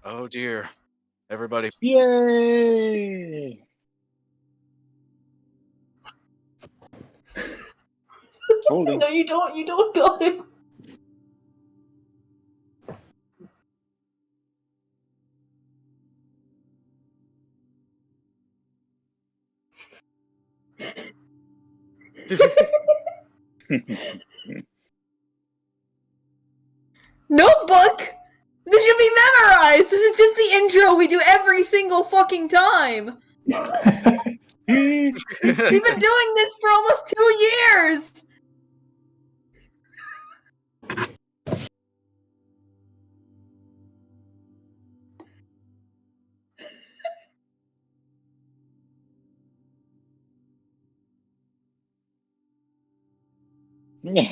Oh dear. Everybody. Yay! Holding. No, you don't. You don't got him. Notebook. This should be memorized. This is just the intro we do every single fucking time. We've been doing this for almost 2 years. You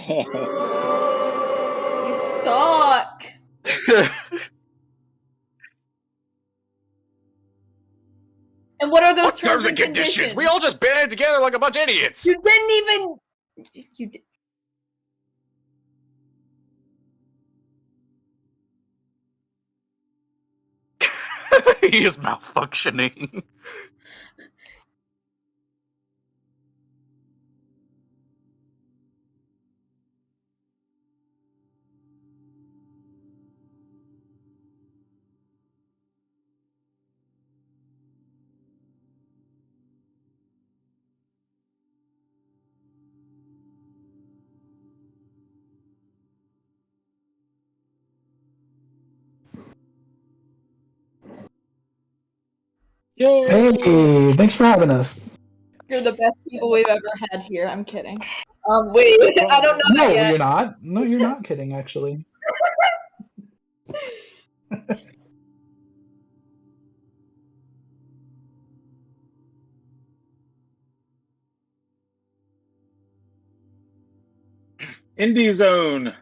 suck. And what are those terms and conditions? We all just banded together like a bunch of idiots. You didn't even. You did. He is malfunctioning. Yay! Hey, thanks for having us. You're the best people we've ever had here. I'm kidding. Wait, I don't know No, that yet. you're not. No, you're not kidding, actually. Indie Zone.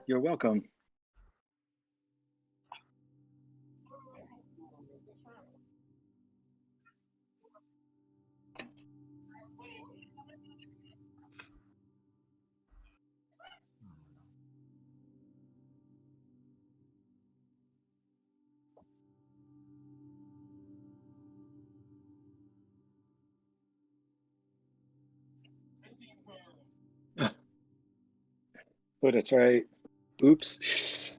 You're welcome. Oh, that's right. Oops.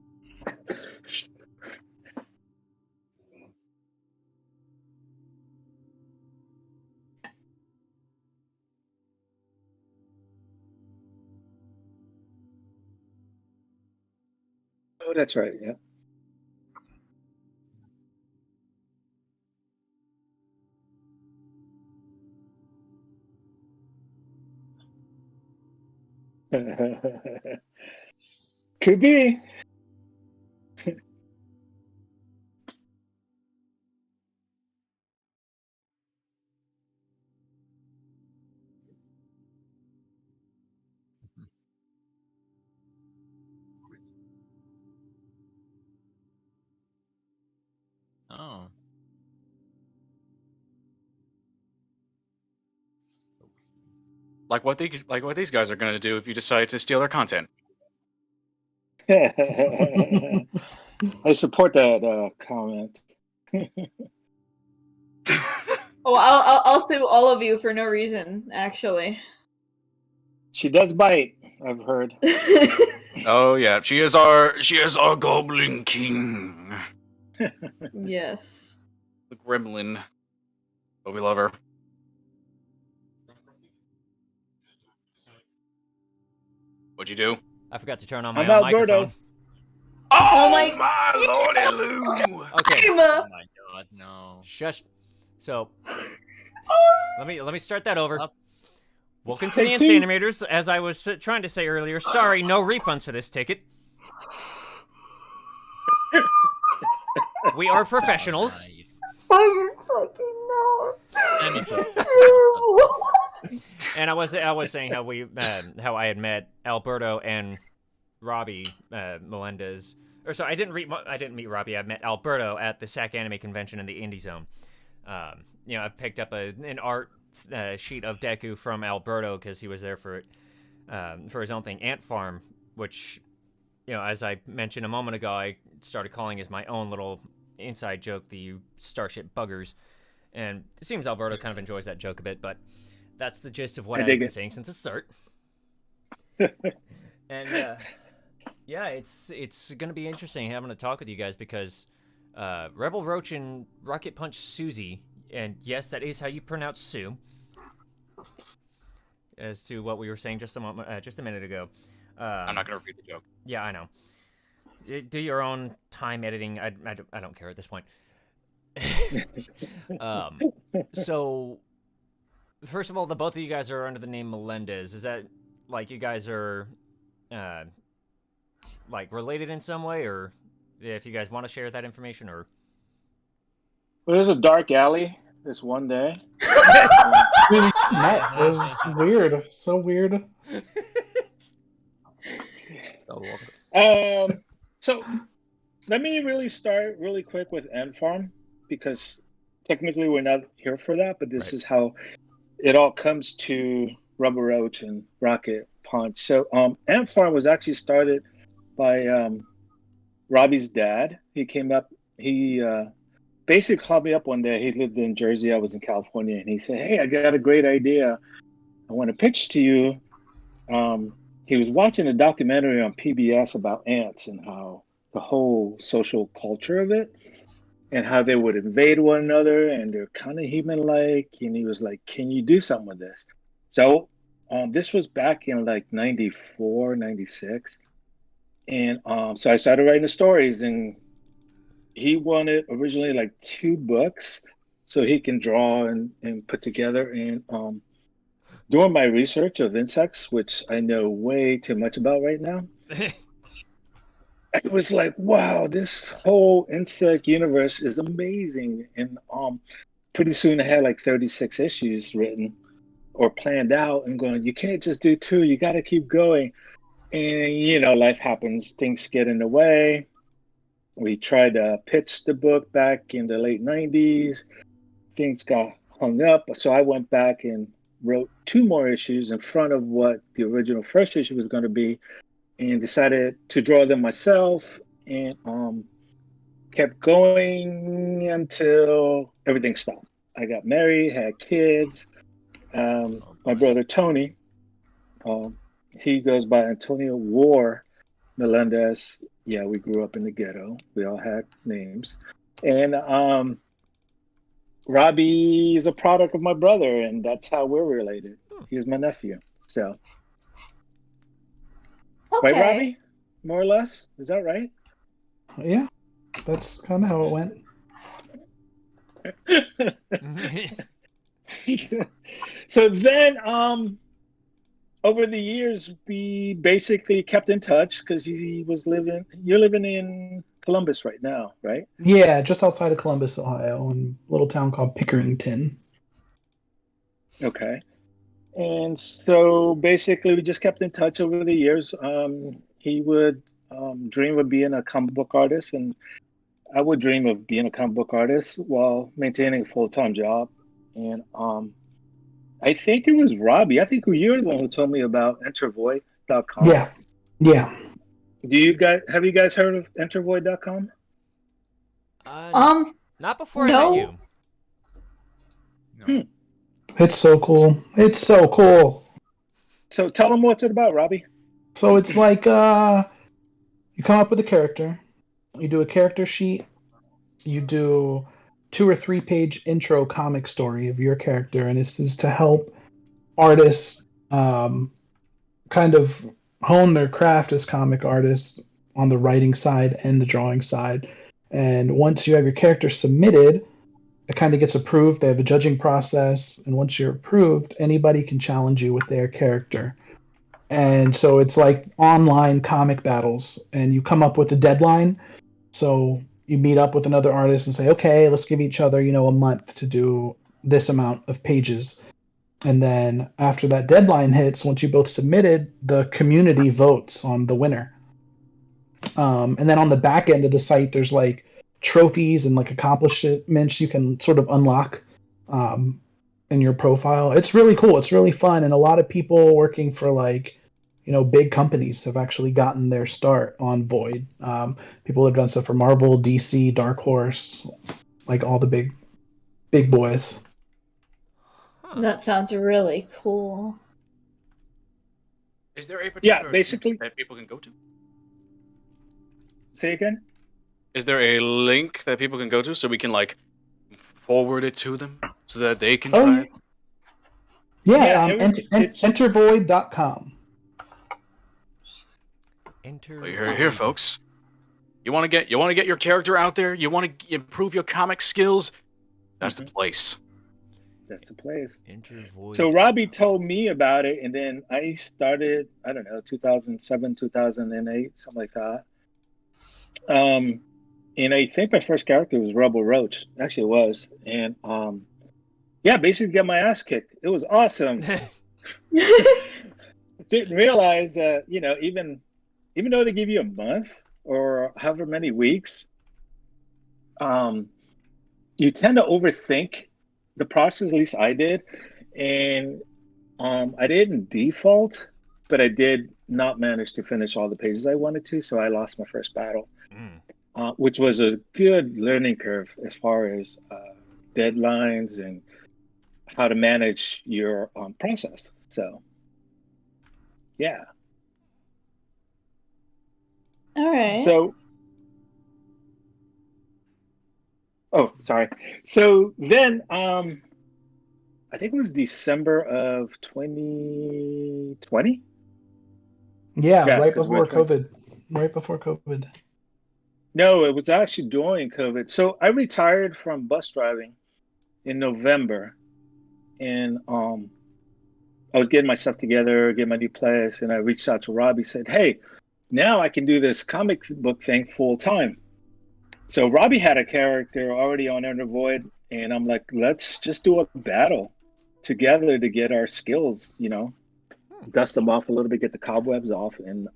Oh, that's right. Yeah. Could be. Oh. Like what these guys are gonna do if you decide to steal their content. I support that comment. Oh, I'll sue all of you for no reason, actually. She does bite, I've heard. Oh yeah, she is our Goblin King. Yes. The Gremlin. But we love her. What'd you do? I forgot to turn on my I'm own Alberto. microphone. Oh my lordy Lou! Okay. God. Oh my god, no. Shush. So Oh. let me start that over. Up. Welcome to the Take two. Insanimators. As I was trying to say earlier, sorry, no refunds for this ticket. We are professionals. Oh, you fucking know. And I was saying how I had met Alberto and Robbie Melendez. Or sorry, I didn't meet Robbie. I met Alberto at the SAC Anime Convention in the Indie Zone. I picked up an art sheet of Deku from Alberto because he was there for his own thing, Ant Farm, which as I mentioned a moment ago, I started calling as my own little inside joke the Starship Buggers, and it seems Alberto kind of enjoys that joke a bit, but that's the gist of what I I've dig been it. saying since the start. And yeah, it's gonna be interesting having a talk with you guys because Rebel Roach and Rocket Punch Siouxsie, and yes, that is how you pronounce Sue. As to what we were saying just a minute ago. I'm not gonna repeat the joke. Yeah, I know. Do your own time editing. I don't care at this point. So, first of all, the both of you guys are under the name Melendez. Is that like you guys are, like related in some way, or if you guys want to share that information, or? Well, there's a dark alley this one day. We met. It was weird. So weird. So let me really start really quick with Ant Farm because technically we're not here for that, but this is how it all comes to Rubber Roach and Rocket Punch. So Ant Farm was actually started by Robbie's dad. He came up, he basically called me up one day. He lived in Jersey, I was in California, and he said, "Hey, I got a great idea. I want to pitch to you." He was watching a documentary on PBS about ants and how the whole social culture of it and how they would invade one another and they're kind of human-like. And he was like, "Can you do something with this?" So this was back in like 94, 96. And so I started writing the stories, and he wanted originally like 2 books so he can draw and put together. And doing my research of insects, which I know way too much about right now, it was like, wow, this whole insect universe is amazing. And pretty soon I had like 36 issues written or planned out and going, you can't just do 2, you got to keep going. And, life happens, things get in the way. We tried to pitch the book back in the late 90s. Things got hung up. So I went back and wrote 2 more issues in front of what the original first issue was going to be and decided to draw them myself and kept going until everything stopped. I got married, had kids. My brother Tony, he goes by Antonio War Melendez. Yeah, we grew up in the ghetto. We all had names. And Robbie is a product of my brother, and that's how we're related. He's my nephew. So, Okay. right, Robbie? More or less? Is that right? Yeah, that's kind of how it went. So then, over the years, we basically kept in touch because you're living in Columbus right now, right? Yeah, just outside of Columbus, Ohio, in a little town called Pickerington. Okay. And so basically we just kept in touch over the years. He would dream of being a comic book artist, and I would dream of being a comic book artist while maintaining a full-time job. And I think it was Robbie. I think you were the one who told me about Entervoid.com. Yeah. Have you guys heard of Entervoid.com? Not before no. I met you. It's so cool. It's so cool. So tell them what's it about, Robbie. So it's like you come up with a character, you do a character sheet, you do 2 or 3 page intro comic story of your character, and this is to help artists kind of hone their craft as comic artists on the writing side and the drawing side. And once you have your character submitted, it kind of gets approved. They have a judging process, and once you're approved, anybody can challenge you with their character. And so it's like online comic battles, and you come up with a deadline. So you meet up with another artist and say, okay, let's give each other, a month to do this amount of pages. And then after that deadline hits, once you both submitted, the community votes on the winner. And then on the back end of the site, there's like trophies and like accomplishments you can sort of unlock in your profile. It's really cool. It's really fun. And a lot of people working for like, big companies have actually gotten their start on Void. People have done stuff for Marvel, DC, Dark Horse, like all the big boys. That sounds really cool. Is there a particular basically. link that people can go to? Say again? Is there a link that people can go to so we can like forward it to them so that they can try it? Yeah, it's- entervoid.com. Enter. Well, you heard it here, folks. You want to get your character out there? You want to improve your comic skills? That's the place. That's the place. Enter Void. So Robbie told me about it, and then I started, I don't know, 2007, 2008, something like that. And I think my first character was Roach. Actually, it was. And basically got my ass kicked. It was awesome. Didn't realize that, even though they give you a month or however many weeks, you tend to overthink the process. At least I did, and I didn't default, but I did not manage to finish all the pages I wanted to, so I lost my first battle, which was a good learning curve as far as deadlines and how to manage your process. So, yeah. All right. So, sorry. So then, I think it was December of 2020. Yeah, right 'cause before we're- COVID. Right before COVID. No, it was actually during COVID. So I retired from bus driving in November, and I was getting myself together, getting my new place, and I reached out to Robbie, said, "Hey, now I can do this comic book thing full time." So Robbie had a character already on Enter Void, and I'm like, let's just do a battle together to get our skills, dust them off a little bit, get the cobwebs off. And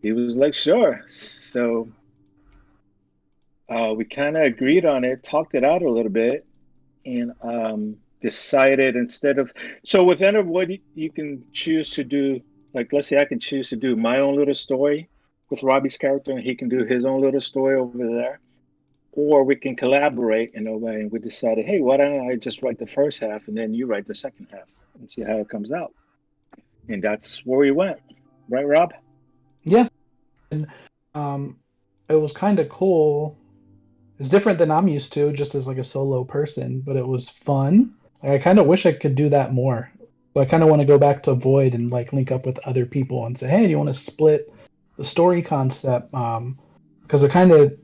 he was like, sure. So we kind of agreed on it, talked it out a little bit, and decided so with Enter Void, you can choose to do, like, let's say I can choose to do my own little story with Robbie's character, and he can do his own little story over there. Or we can collaborate in a way. And we decided, hey, why don't I just write the first half and then you write the second half and see how it comes out. And that's where we went. Right, Rob? Yeah. And it was kind of cool. It's different than I'm used to, just as like a solo person, but it was fun. Like, I kind of wish I could do that more. So I kind of want to go back to Void and like link up with other people and say, hey, do you want to split the story concept? Because it kind of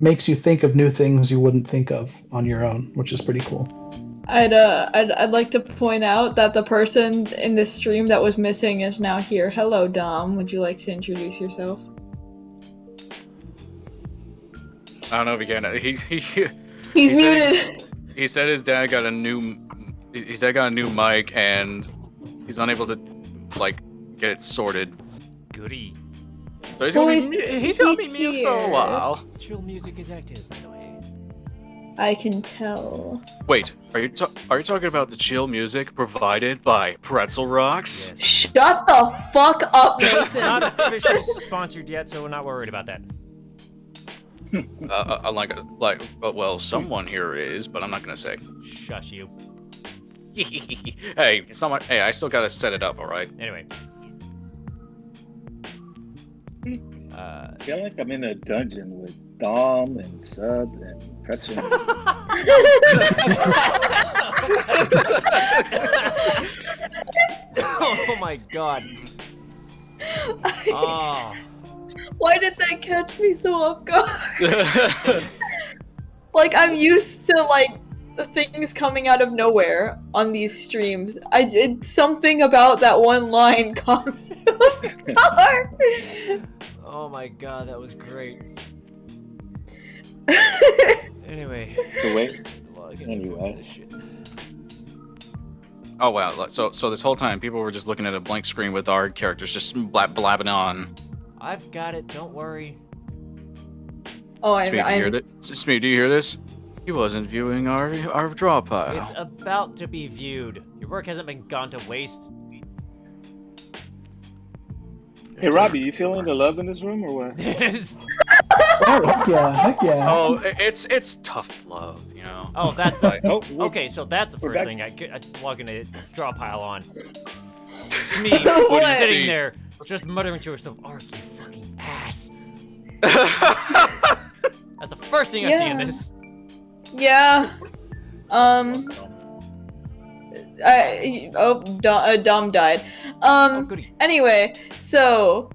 makes you think of new things you wouldn't think of on your own, which is pretty cool. I'd like to point out that the person in this stream that was missing is now here. Hello, Dom. Would you like to introduce yourself? I don't know if he can. He's muted. He said his dad got a new mic and he's unable to like get it sorted. Goody. So he's Well, gonna he's be mute for a here. while. Chill music is active, by the way. I can tell. Wait, are you talking about the chill music provided by Pretzel Rocks? Yes. Shut the fuck up, Mason. Not officially sponsored yet, so we're not worried about that. Well, someone here is, but I'm not gonna say. Shush you. Hey, someone. Hey, I still gotta set it up. All right. Anyway. I feel like I'm in a dungeon with Dom and Sub and Pretzel. Oh my god. Oh. Why did that catch me so off guard? Like, I'm used to, like, the things coming out of nowhere on these streams. I did something about that one line caught me off guard. Oh my god, that was great. Anyway. So wait. Anyway. Oh wow! So this whole time, people were just looking at a blank screen with our characters just blabbing on. I've got it. Don't worry. Oh, Smee, do you hear this? Smee, do you hear this? He wasn't viewing our draw pile. It's about to be viewed. Your work hasn't been gone to waste. Hey, Robbie, you feeling the love in this room or what? Oh, heck yeah. Oh, it's tough love, you know. Oh, that's Like, the. Oh, Okay, so that's the we're first back. thing I plug in a straw pile on. Me What do you sitting see? there, just muttering to herself, "Ark, you fucking ass." That's the first thing I see in Yeah. this. Yeah. Dom died. Oh, goody. Anyway, so.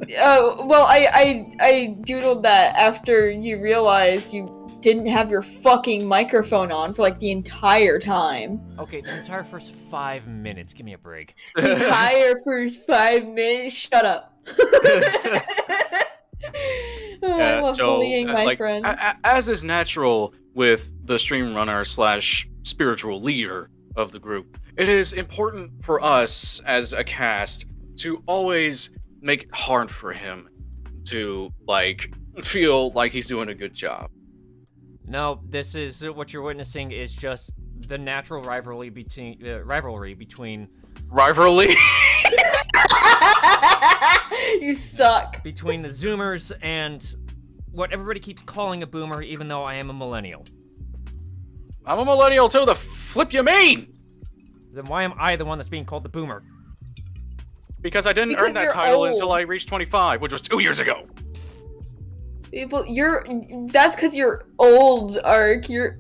Well, I doodled that after you realized you didn't have your fucking microphone on for like the entire time. Okay, the entire first 5 minutes. Give me a break. The entire first 5 minutes. Shut up. I love bullying my like, friend. as is natural with the stream runner / spiritual leader of the group, it is important for us as a cast to always make it hard for him to like feel like he's doing a good job. No, this is what you're witnessing is just the natural rivalry between Rivalry. You suck. between the Zoomers and what everybody keeps calling a boomer, even though I am a millennial. I'm a millennial too. The flip you mean? Then why am I the one that's being called the boomer? Because I didn't Because earn that you're title old. until I reached 25, which was 2 years ago. But that's because you're old, Ark. You're.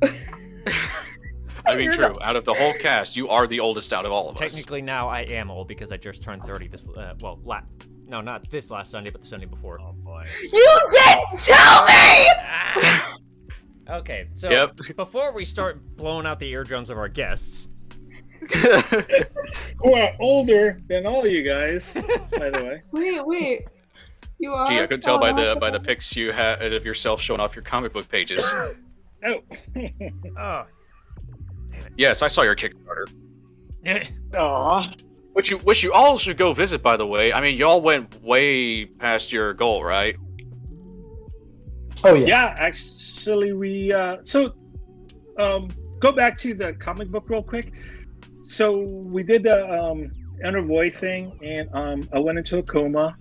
I mean, You're true. Out of the whole cast, you are the oldest out of all of us. Technically, now I am old because I just turned 30 this, no, not this last Sunday, but the Sunday before. Oh boy. You didn't tell me! Ah! Okay, so Yep. before we start blowing out the eardrums of our guests, Who are older than all you guys, by the way. Wait. You are. Gee, I could tell by the pics you had of yourself showing off your comic book pages. Oh. oh, Yes, I saw your Kickstarter. Aw. Which you all should go visit, by the way. I mean, y'all went way past your goal, right? Oh yeah. Yeah, actually, we go back to the comic book real quick. So we did the inner void thing, and I went into a coma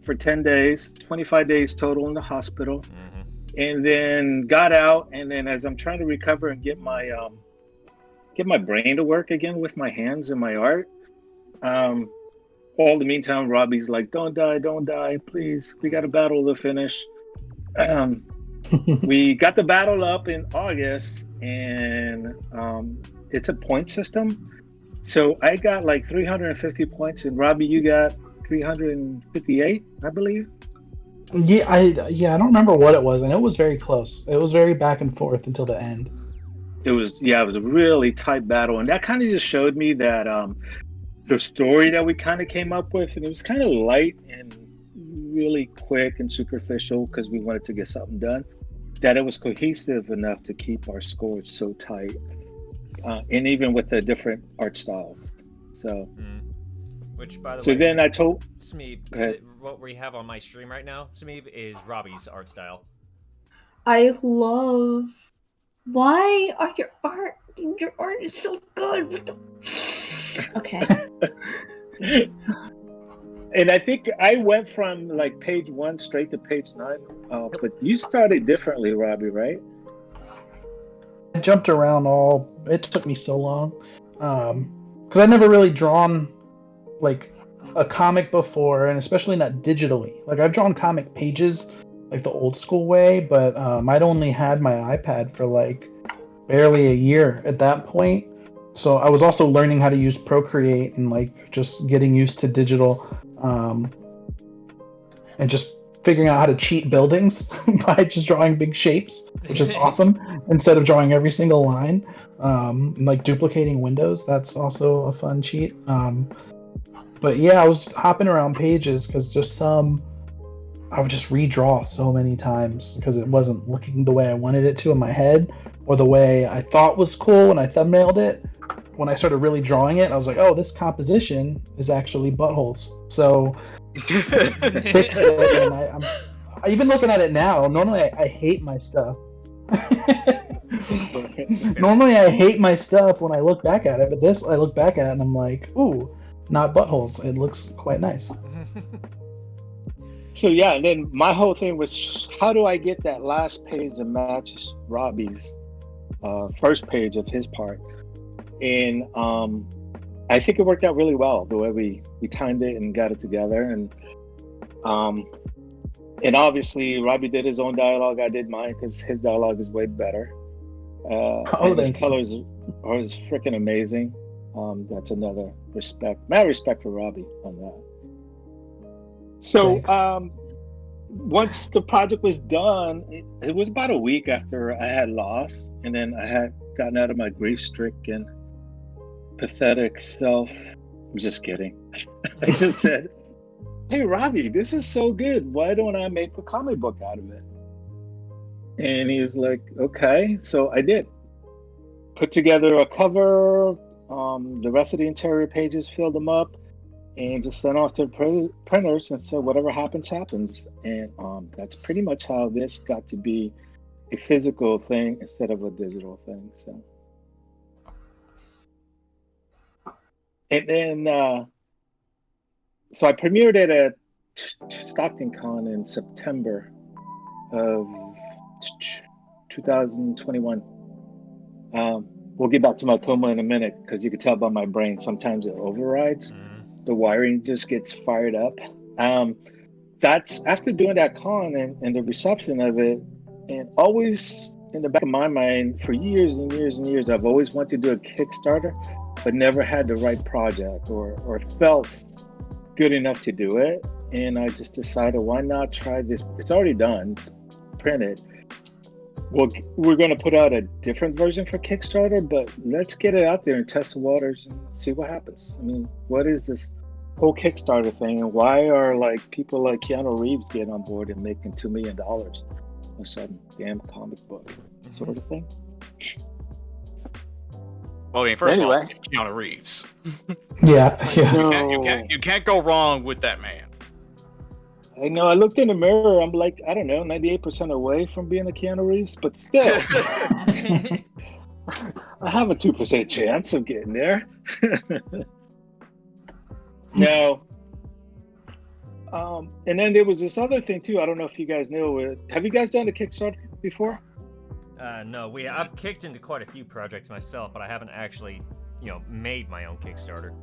for 10 days, 25 days total in the hospital, and then got out. And then as I'm trying to recover and get my brain to work again with my hands and my art, all the meantime, Robbie's like, don't die, please. We got a battle to finish. We got the battle up in August, and it's a point system. So I got like 350 points, and Robbie, you got 358, I believe. Yeah, I don't remember what it was, and it was very close. It was very back and forth until the end. It was a really tight battle, and that kind of just showed me that the story that we kind of came up with, and it was kind of light and really quick and superficial because we wanted to get something done, that it was cohesive enough to keep our scores so tight, and even with the different art styles. So, which by the so way, then I told Smeeb, what we have on my stream right now, Smeeb, is Robbie's art style. I love. Why are your art is so good? What the... Okay. And I think I went from like page 1 straight to page 9, but you started differently, Robbie, right? I jumped around it took me so long. Because I'd never really drawn like a comic before, and especially not digitally. Like I've drawn comic pages like the old school way, but I'd only had my iPad for like barely a year at that point. So I was also learning how to use Procreate and like just getting used to digital, and just figuring out how to cheat buildings by just drawing big shapes, which is awesome, instead of drawing every single line, and like duplicating windows. That's also a fun cheat. But yeah, I was hopping around pages because I would just redraw so many times because it wasn't looking the way I wanted it to in my head, or the way I thought was cool when I thumbnailed it. When I started really drawing it, I was like, oh, this composition is actually buttholes. So fix it. And I'm even looking at it now. Normally I hate my stuff. Normally I hate my stuff when I look back at it, but this I look back at it and I'm like, ooh, not buttholes. It looks quite nice. So yeah, and then my whole thing was, how do I get that last page that matches Robbie's first page of his part? And I think it worked out really well the way we timed it and got it together. And obviously Robbie did his own dialogue, I did mine because his dialogue is way better. And his colors are freaking amazing. That's another mad respect for Robbie on that. So once the project was done, it was about a week after I had lost, and then I had gotten out of my grief-stricken, pathetic self. I'm just kidding. I just said, "Hey, Robbie, this is so good. Why don't I make a comic book out of it?" And he was like, "Okay." So I did. Put together a cover. The rest of the interior pages, filled them up, and just sent off to the printers and said, whatever happens, happens. And that's pretty much how this got to be a physical thing instead of a digital thing. So, and then, so I premiered it at Stockton Con in September of 2021. We'll get back to my coma in a minute because you can tell by my brain sometimes it overrides. The wiring just gets fired up. That's after doing that con and the reception of it, and always in the back of my mind for years and years and years, I've always wanted to do a Kickstarter, but never had the right project or felt good enough to do it. And I just decided, why not try this? It's already done, it's printed. Well, we're going to put out a different version for Kickstarter, but let's get it out there and test the waters and see what happens. I mean, what is this whole Kickstarter thing, and why are like people like Keanu Reeves getting on board and making $2 million or some damn comic book sort of thing? Well, I mean, first of all, it's Keanu Reeves. Yeah. You can't go wrong with that man. I know. I looked in the mirror. I'm like, I don't know, 98% away from being a Keanu Reeves, but still, I have a 2% chance of getting there. Now, and then there was this other thing too. I don't know if you guys know. Have you guys done a Kickstarter before? No, I've kicked into quite a few projects myself, but I haven't actually, made my own Kickstarter.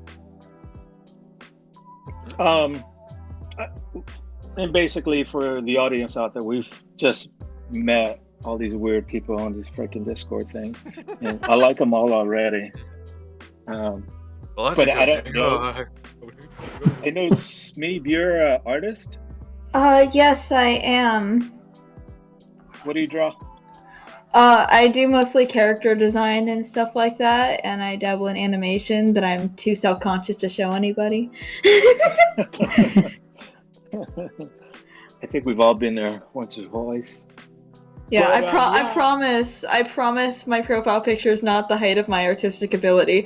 And basically, for the audience out there, we've just met all these weird people on this freaking Discord thing, and I like them all already. But I don't know. I know, Smeeb, you're an artist? Yes, I am. What do you draw? I do mostly character design and stuff like that, and I dabble in animation that I'm too self-conscious to show anybody. I think we've all been there once or twice. Yeah, but, I promise my profile picture is not the height of my artistic ability.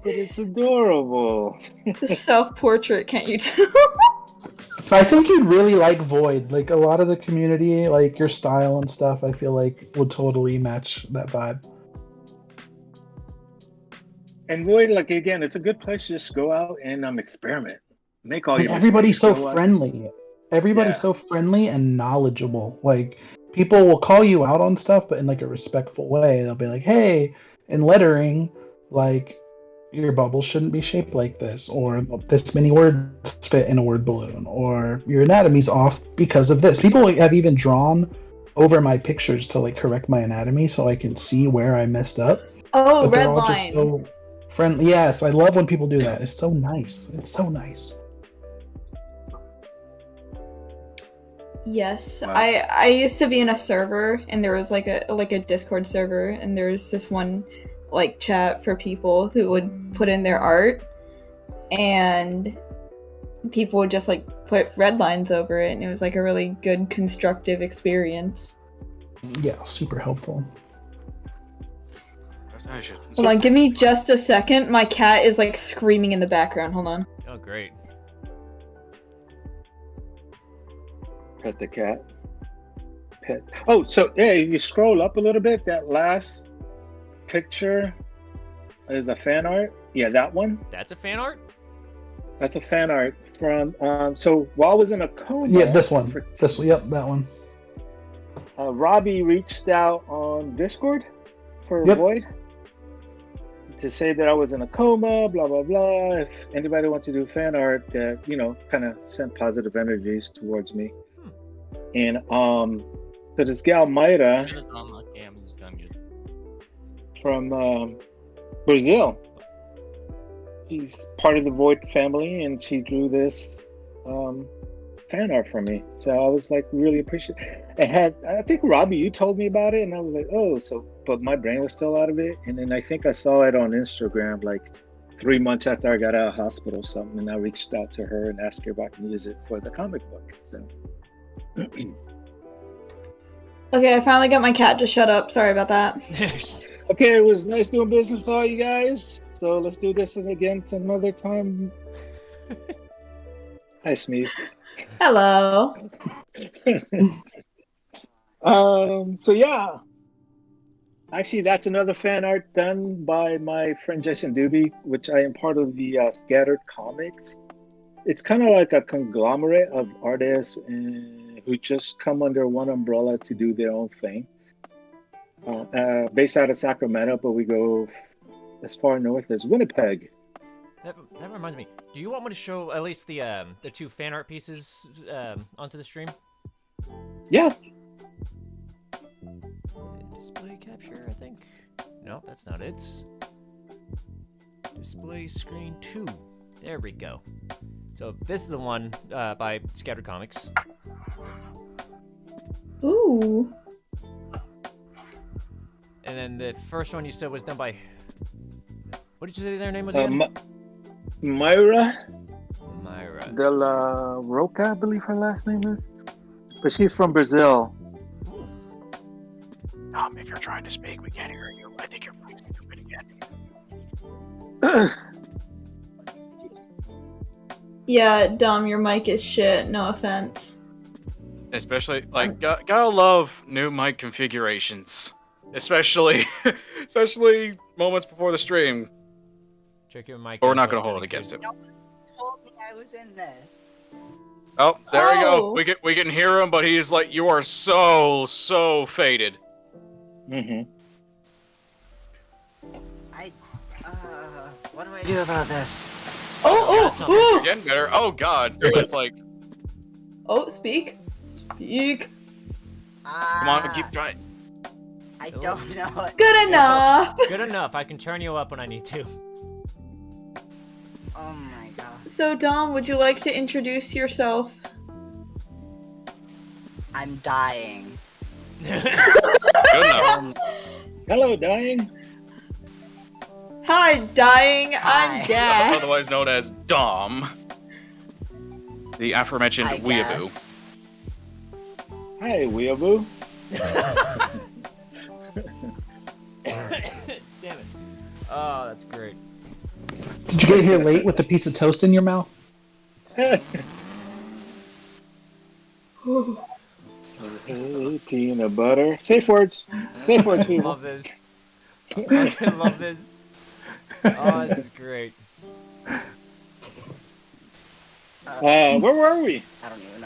But it's adorable. It's a self-portrait, can't you tell? I think you'd really like Void. Like, a lot of the community, like, your style and stuff, I feel like would totally match that vibe. And Void, like, again, it's a good place to just go out and experiment. Make all your everybody's so friendly. Everybody's so friendly and knowledgeable. Like, people will call you out on stuff, but in, like, a respectful way. They'll be like, hey, in lettering, like, your bubble shouldn't be shaped like this, or this many words fit in a word balloon, or your anatomy's off because of this. People have even drawn over my pictures to, like, correct my anatomy so I can see where I messed up. Oh, red lines. So friendly. Yes, I love when people do that. It's so nice. It's so nice. Yes, wow. I used to be in a server, and there was like a Discord server, and there was this one like chat for people who would put in their art, and people would just like put red lines over it, and it was like a really good constructive experience. Yeah, super helpful. Hold on, give me just a second. My cat is like screaming in the background. Hold on. Oh, great. Pet the cat. Pet. Oh, so yeah, if you scroll up a little bit, that last picture is a fan art. Yeah, that one. That's a fan art? That's a fan art from. So while I was in a coma. Yeah, this one. This one. Yep, that one. Robbie reached out on Discord for Yep. Void to say that I was in a coma, blah blah blah. If anybody wants to do fan art, that kind of sent positive energies towards me. And so this gal Mayra from Brazil, she's part of the Void family, and she drew this fan art for me. So I was like really appreciative. I think Robbie, you told me about it, and I was like, oh, but my brain was still out of it. And then I think I saw it on Instagram like 3 months after I got out of hospital or something, and I reached out to her and asked her if I can use it for the comic book. So Okay, I finally got my cat to shut up. Sorry about that. okay, it was nice doing business with all you guys. So let's do this again some other time. Hi, Smeeth. Hello. So yeah, actually that's another fan art done by my friend Jason Doobie, which I am part of the Scattered Comics. It's kind of like a conglomerate of artists who just come under one umbrella to do their own thing. Based out of Sacramento, but we go as far north as Winnipeg. That reminds me. Do you want me to show at least the 2 fan art pieces onto the stream? Yeah. Display capture, I think. No, that's not it. Display screen 2. There we go. So this is the one by Scattered Comics. Ooh. And then the first one you said was done by. What did you say their name was again? Mayra De la Roca, I believe her last name is. But she's from Brazil. If you're trying to speak, we can't hear you. I think you're playing stupid again. Yeah, Dom, your mic is shit. No offense. Especially, gotta love new mic configurations. Especially moments before the stream. Check your mic. But we're not gonna hold it against him. No one told me I was in this. Oh, there we go. We can hear him, but he's like, you are so faded. Mm-hmm. What do I do about this? Oh! You're getting better. Oh God, it's like. Oh, speak. Speak. Come on, keep trying. I don't know. Good enough. Good enough. I can turn you up when I need to. Oh my god. So, Dom, would you like to introduce yourself? I'm dying. Good enough. Hello, dying. Hi, dying. I'm Hi. Dash. Otherwise known as Dom. The aforementioned I weeaboo. guess. Hi, weeaboo. Damn it. Oh, that's great. Did you get here late with a piece of toast in your mouth? Peanut butter. Safe words. Safe words, people. Love this. I fucking love this. Oh, this is great. Where were we? I don't even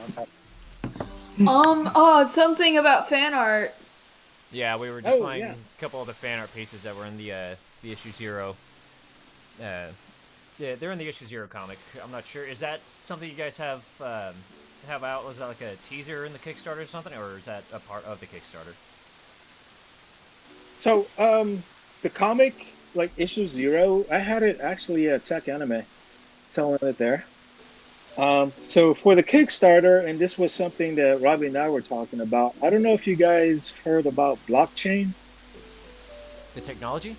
know. Something about fan art. Yeah, we were just Oh, playing yeah. a couple of the fan art pieces that were in the issue 0. Yeah, they're in the issue 0 comic. I'm not sure. Is that something you guys have out? Was that like a teaser in the Kickstarter or something, or is that a part of the Kickstarter? So, the comic, like issue 0, I had it actually at Tech Anime, selling it there. So for the Kickstarter, and this was something that Robbie and I were talking about. I don't know if you guys heard about blockchain. The technology?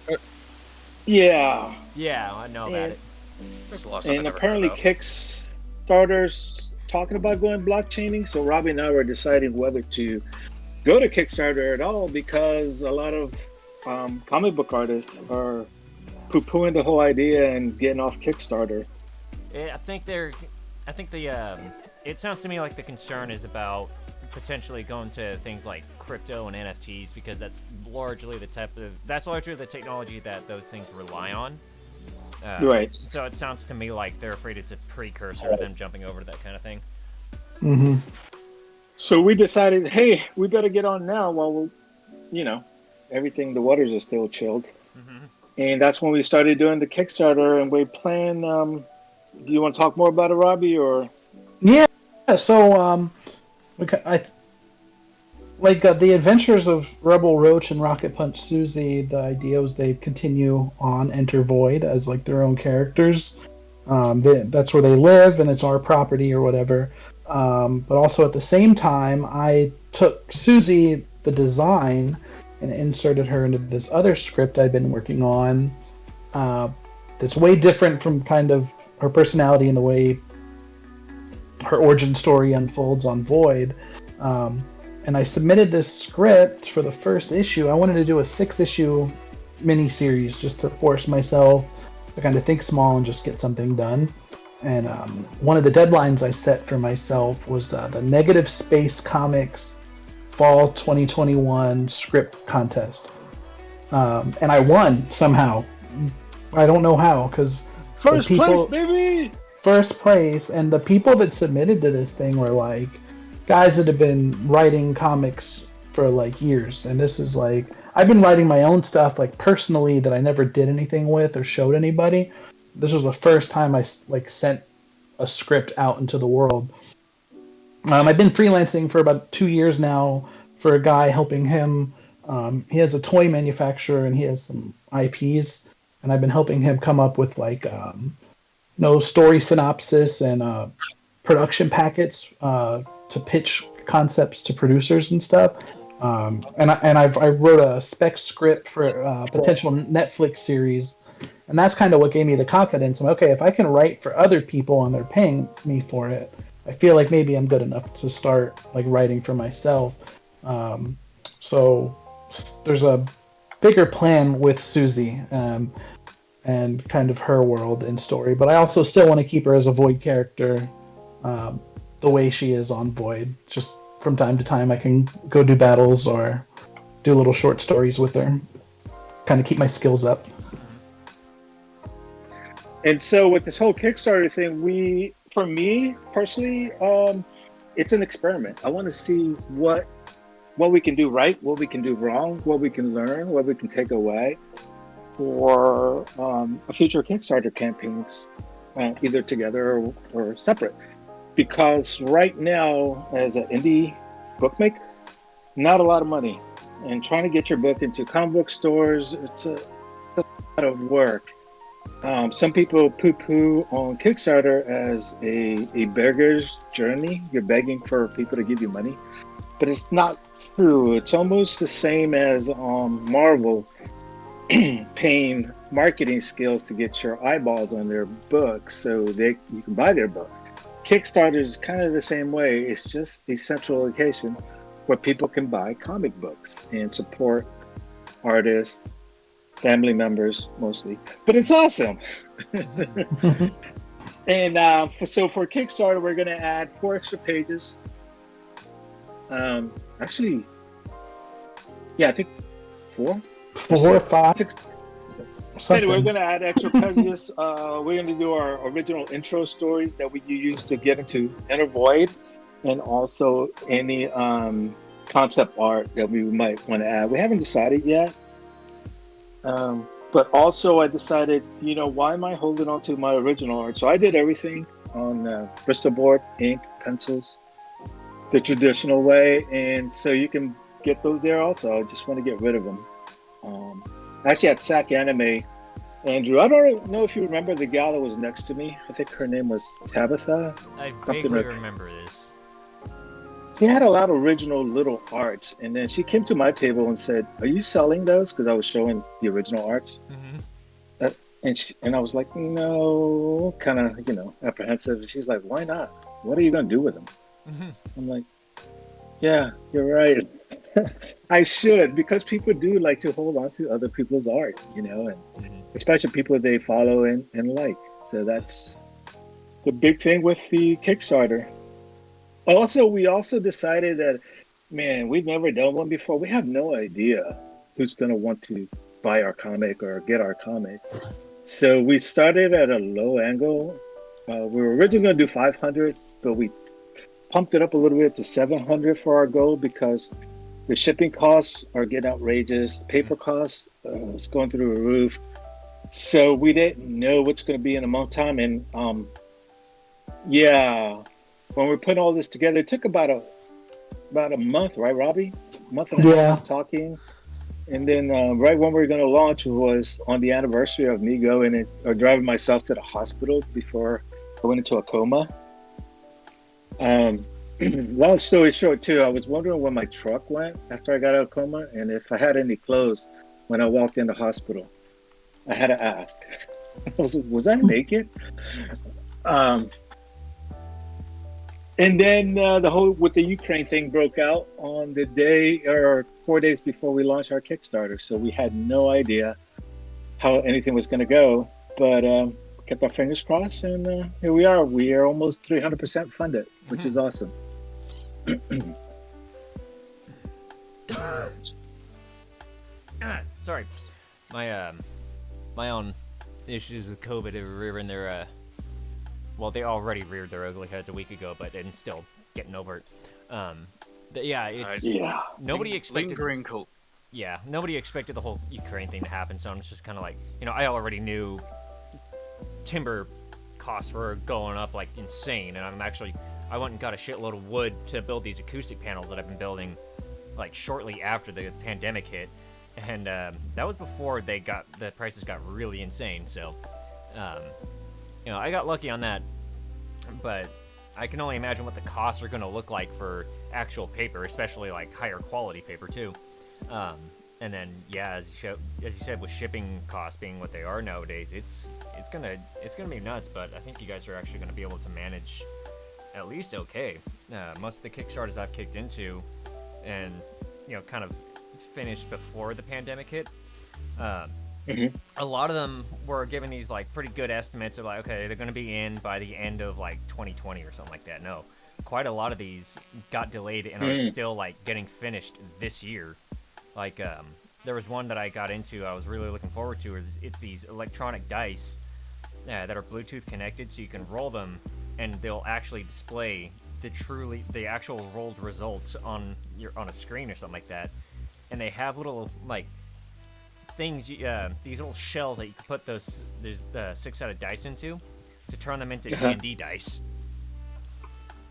Yeah. Yeah, I know about it. There's a lot of stuff I And never apparently heard about. Kickstarter's talking about going blockchaining. So Robbie and I were deciding whether to go to Kickstarter at all, because a lot of comic book artists are poo-pooing the whole idea and getting off Kickstarter. I think the it sounds to me like the concern is about potentially go into things like crypto and NFTs because that's largely the technology that those things rely on. Right. So it sounds to me like they're afraid it's a precursor to them jumping over to that kind of thing. Mm-hmm. So we decided, hey, we better get on now while we're, the waters are still chilled. Mm-hmm. And that's when we started doing the Kickstarter, and we plan. Do you want to talk more about it, Robbie, or? Yeah. So the Adventures of Rebel Roach and Rocket Punch Siouxsie. The idea was they continue on Enter Void as like their own characters. That's where they live, and it's our property or whatever. But also at the same time, I took Siouxsie, the design, and inserted her into this other script I've been working on. That's way different from kind of her personality and the way her origin story unfolds on Void. And I submitted this script for the first issue. I wanted to do a 6-issue miniseries just to force myself to kind of think small and just get something done. And one of the deadlines I set for myself was the Negative Space Comics Fall 2021 script contest. And I won somehow. I don't know how, because First place, baby! First place, and the people that submitted to this thing were like guys that have been writing comics for like years. And this is like, I've been writing my own stuff like personally that I never did anything with or showed anybody. This was the first time I like sent a script out into the world. I've been freelancing for about 2 years now for a guy, helping him. He has a toy manufacturer and he has some IPs, and I've been helping him come up with like story synopsis and production packets to pitch concepts to producers and stuff. And I wrote a spec script for a potential Netflix series, and that's kind of what gave me the confidence. I'm okay, if I can write for other people and they're paying me for it, I feel like maybe I'm good enough to start like writing for myself. So there's a bigger plan with Siouxsie and kind of her world and story, but I also still want to keep her as a Void character, the way she is on Void. Just from time to time, I can go do battles or do little short stories with her, kind of keep my skills up. And so with this whole Kickstarter thing, for me personally, it's an experiment. I want to see what we can do right, what we can do wrong, what we can learn, what we can take away for a future Kickstarter campaigns, either together or separate. Because right now, as an indie bookmaker, not a lot of money, and trying to get your book into comic book stores, it's a lot of work. Some people poo-poo on Kickstarter as a beggar's journey. You're begging for people to give you money, but it's not true. It's almost the same as Marvel paying marketing skills to get your eyeballs on their books so you can buy their books. Kickstarter is kind of the same way. It's just a central location where people can buy comic books and support artists, family members mostly, but it's awesome. And for Kickstarter, we're going to add 4 extra pages. Actually, yeah, I think 4 or 5. 6. Something. Anyway, we're going to add extra pages. We're going to do our original intro stories that we use to get into Enter Void, and also any concept art that we might want to add. We haven't decided yet. But also I decided, why am I holding on to my original art? So I did everything on Bristol board, ink, pencils, the traditional way. And so you can get those there also. I just want to get rid of them. Actually at SAC Anime, Andrew, I don't know if you remember the gal that was next to me. I think her name was Tabitha. I vaguely remember this. She had a lot of original little arts, and then she came to my table and said, "Are you selling those?" Because I was showing the original arts. Mm-hmm. And I was like, no, kind of, apprehensive. She's like, "Why not? What are you going to do with them?" Mm-hmm. I'm like, "Yeah, you're right. I should," because people do like to hold on to other people's art, and mm-hmm. especially people they follow and like. So that's the big thing with the Kickstarter. Also, we also decided that, man, we've never done one before. We have no idea who's going to want to buy our comic or get our comic. So we started at a low angle. We were originally going to do 500, but we pumped it up a little bit to 700 for our goal because the shipping costs are getting outrageous. Paper costs, it's going through the roof. So we didn't know what's going to be in a month time. And yeah, when we're putting all this together, it took about a month, right, Robbie? A month and a half of talking. And then right when we were going to launch was on the anniversary of me going or driving myself to the hospital before I went into a coma. Long story short, too, I was wondering where my truck went after I got out of coma and if I had any clothes when I walked in the hospital. I had to ask. Was I naked? And then the whole with the Ukraine thing broke out on the day or 4 days before we launched our Kickstarter. So we had no idea how anything was going to go, but kept our fingers crossed, and here we are. We are almost 300% funded, which is awesome. Sorry, my own issues with COVID are rearing their well, they already reared their ugly heads a week ago, but and still getting over it. It's nobody expected lingering cold. Yeah, nobody expected the whole Ukraine thing to happen, so I'm just kind of like, I already knew timber costs were going up like insane, and I went and got a shitload of wood to build these acoustic panels that I've been building like shortly after the pandemic hit, and that was before the prices got really insane. So, I got lucky on that, but I can only imagine what the costs are going to look like for actual paper, especially like higher quality paper too. And then as you said, with shipping costs being what they are nowadays, it's gonna be nuts. But I think you guys are actually going to be able to manage at least okay. Most of the Kickstarters I've kicked into, and kind of finished before the pandemic hit. A lot of them were giving these like pretty good estimates of like, okay, they're going to be in by the end of like 2020 or something like that. No, quite a lot of these got delayed and are still like getting finished this year. Like there was one that I got into, I was really looking forward to. It's these electronic dice that are Bluetooth connected, so you can roll them and they'll actually display the actual rolled results on a screen or something like that. And they have little like things, these little shells that you can put those 6-sided dice into to turn them into D&D dice.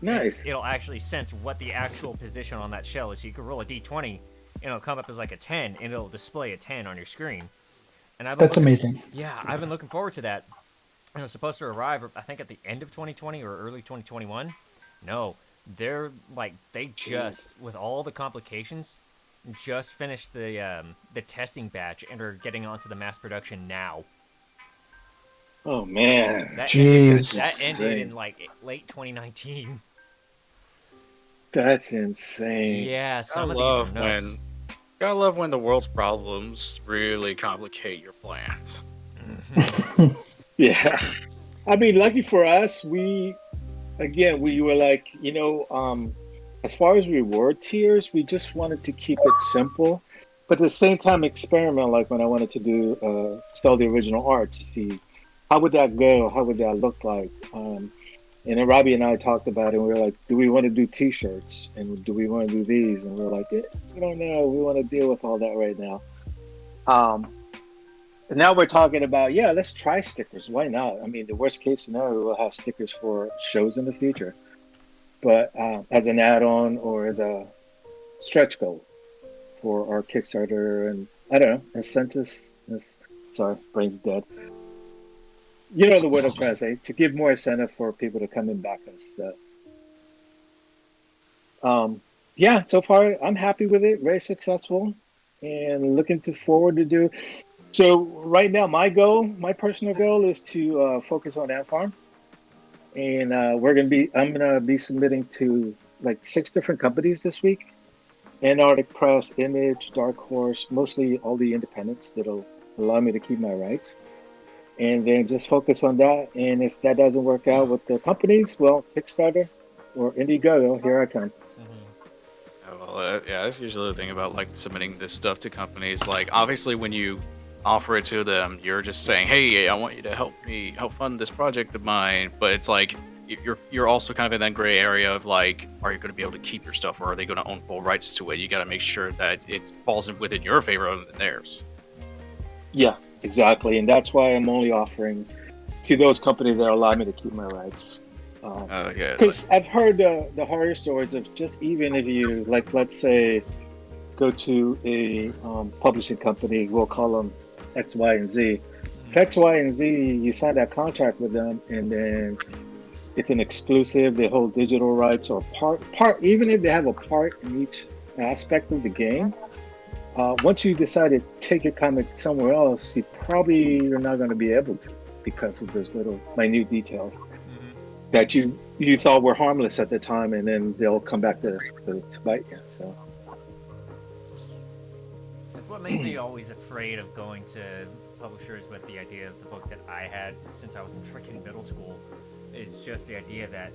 Nice. It'll actually sense what the actual position on that shell is. So you can roll a d20 and it'll come up as like a 10 and it'll display a 10 on your screen. And That's amazing. Yeah, I've been looking forward to that. And it's supposed to arrive, I think, at the end of 2020 or early 2021. No, they're like, they just, with all the complications, just finished the testing batch and are getting onto the mass production now. Oh man, that ended in like late 2019. That's insane. Yeah, some of these are nuts. Gotta love when the world's problems really complicate your plans. Yeah, I mean, lucky for us, we were like, as far as reward tiers, we just wanted to keep it simple, but at the same time experiment. Like when I wanted to do sell the original art to see how would that go, how would that look like. And then Robbie and I talked about it, and we were like, do we want to do T-shirts? And do we want to do these? And we were like, we don't know. We want to deal with all that right now. And now we're talking about, let's try stickers. Why not? I mean, the worst case scenario, we'll have stickers for shows in the future. But as an add-on or as a stretch goal for our Kickstarter, and I don't know, incentives. Sorry, brain's dead. You know the word I'm trying to say, to give more incentive for people to come and back us. So far I'm happy with it, very successful, and looking forward to do. So right now my personal goal is to focus on Ant Farm, and I'm gonna be submitting to like 6 different companies this week: Antarctic Press, Image, Dark Horse, mostly all the independents that'll allow me to keep my rights. And then just focus on that. And if that doesn't work out with the companies, well, Kickstarter or Indiegogo, here I come. Well, yeah, that's usually the thing about like submitting this stuff to companies. Like, obviously, when you offer it to them, you're just saying, "Hey, I want you to help fund this project of mine." But it's like you're also kind of in that gray area of like, are you going to be able to keep your stuff, or are they going to own full rights to it? You got to make sure that it falls within your favor other than theirs. Yeah, exactly, and that's why I'm only offering to those companies that allow me to keep my rights. Because I've heard the horror stories of just even if you, like, let's say, go to a publishing company, we'll call them X, Y, and Z. If X, Y, and Z, you sign that contract with them, and then it's an exclusive, they hold digital rights or part, even if they have a part in each aspect of the game, once you decide to take your comic somewhere else, you're not going to be able to because of those little minute details that you thought were harmless at the time, and then they'll come back to bite you. So that's what makes me always afraid of going to publishers with the idea of the book that I had since I was in freaking middle school. Is just the idea that,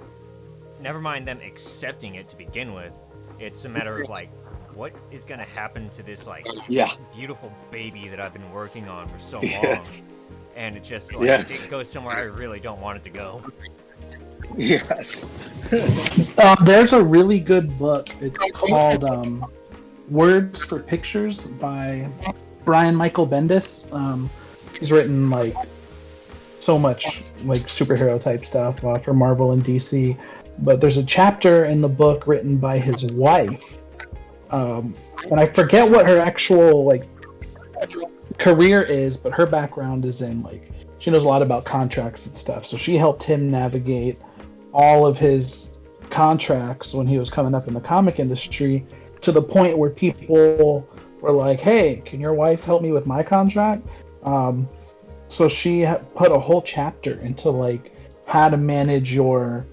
never mind them accepting it to begin with, it's a matter of like, what is gonna happen to this like beautiful baby that I've been working on for so long, and it just like it goes somewhere I really don't want it to go. Yes. There's a really good book. It's called Words for Pictures by Brian Michael Bendis. He's written like so much like superhero type stuff for Marvel and DC. But there's a chapter in the book written by his wife. And I forget what her actual like career is, but her background is in like she knows a lot about contracts and stuff. So she helped him navigate all of his contracts when he was coming up in the comic industry, to the point where people were like, "Hey, can your wife help me with my contract?" So she put a whole chapter into like how to manage your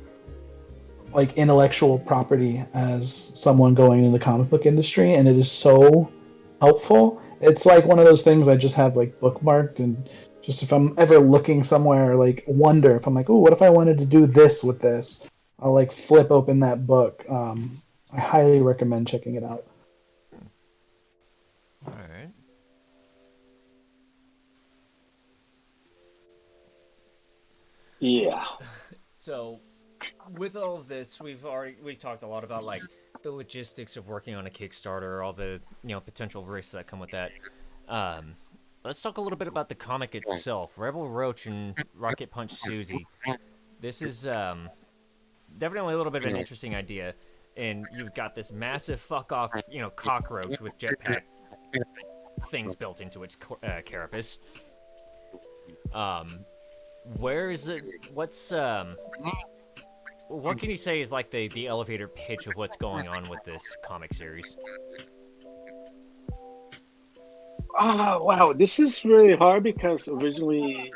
like intellectual property as someone going in the comic book industry, and it is so helpful. It's like one of those things I just have like bookmarked, and just if I'm ever looking somewhere, like wonder if I'm like, oh, what if I wanted to do this with this? I'll like flip open that book. I highly recommend checking it out. All right. Yeah. So, with all of this, we've talked a lot about like the logistics of working on a Kickstarter, all the potential risks that come with that. Let's talk a little bit about the comic itself, Rebel Roach and Rocket Punch Siouxsie. This is definitely a little bit of an interesting idea, and you've got this massive fuck off, cockroach with jetpack things built into its carapace. Where is it? What can you say is like the elevator pitch of what's going on with this comic series? Wow, this is really hard because originally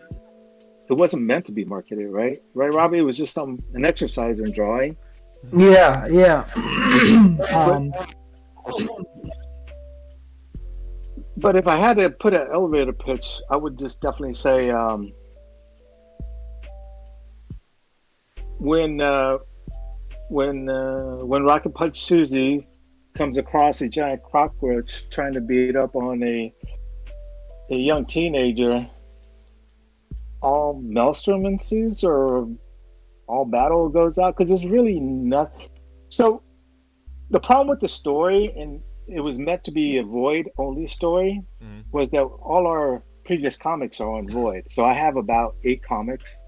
it wasn't meant to be marketed, right? Right, Robbie? It was just an exercise in drawing. Yeah. But if I had to put an elevator pitch, I would just definitely say when Rocket Punch Siouxsie comes across a giant cockroach trying to beat up on a young teenager, all maelstrom ensues, or all battle goes out, because there's really nothing. So the problem with the story, and it was meant to be a Void only story, was that all our previous comics are on Void. So I have about 8 comics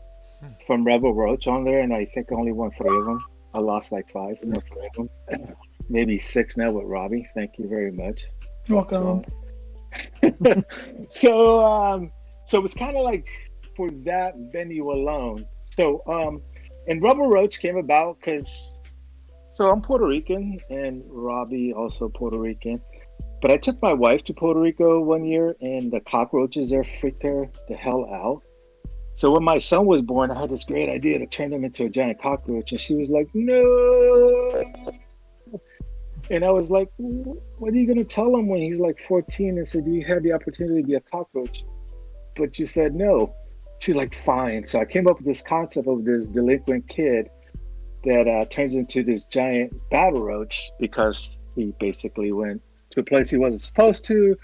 from Rebel Roach on there, and I think I only won 3 of them. I lost like 5 from 3 of them. Maybe 6 now with Robbie. Thank you very much. You're welcome. So it's kind of like for that venue alone. So and Rebel Roach came about because I'm Puerto Rican, and Robbie also Puerto Rican. But I took my wife to Puerto Rico one year, and the cockroaches there freaked her the hell out. So when my son was born, I had this great idea to turn him into a giant cockroach, and she was like, "No." And I was like, "What are you going to tell him when he's like 14?" And said, "You had the opportunity to be a cockroach, but you said no." She's like, "Fine." So I came up with this concept of this delinquent kid that turns into this giant battle roach because he basically went to a place he wasn't supposed to,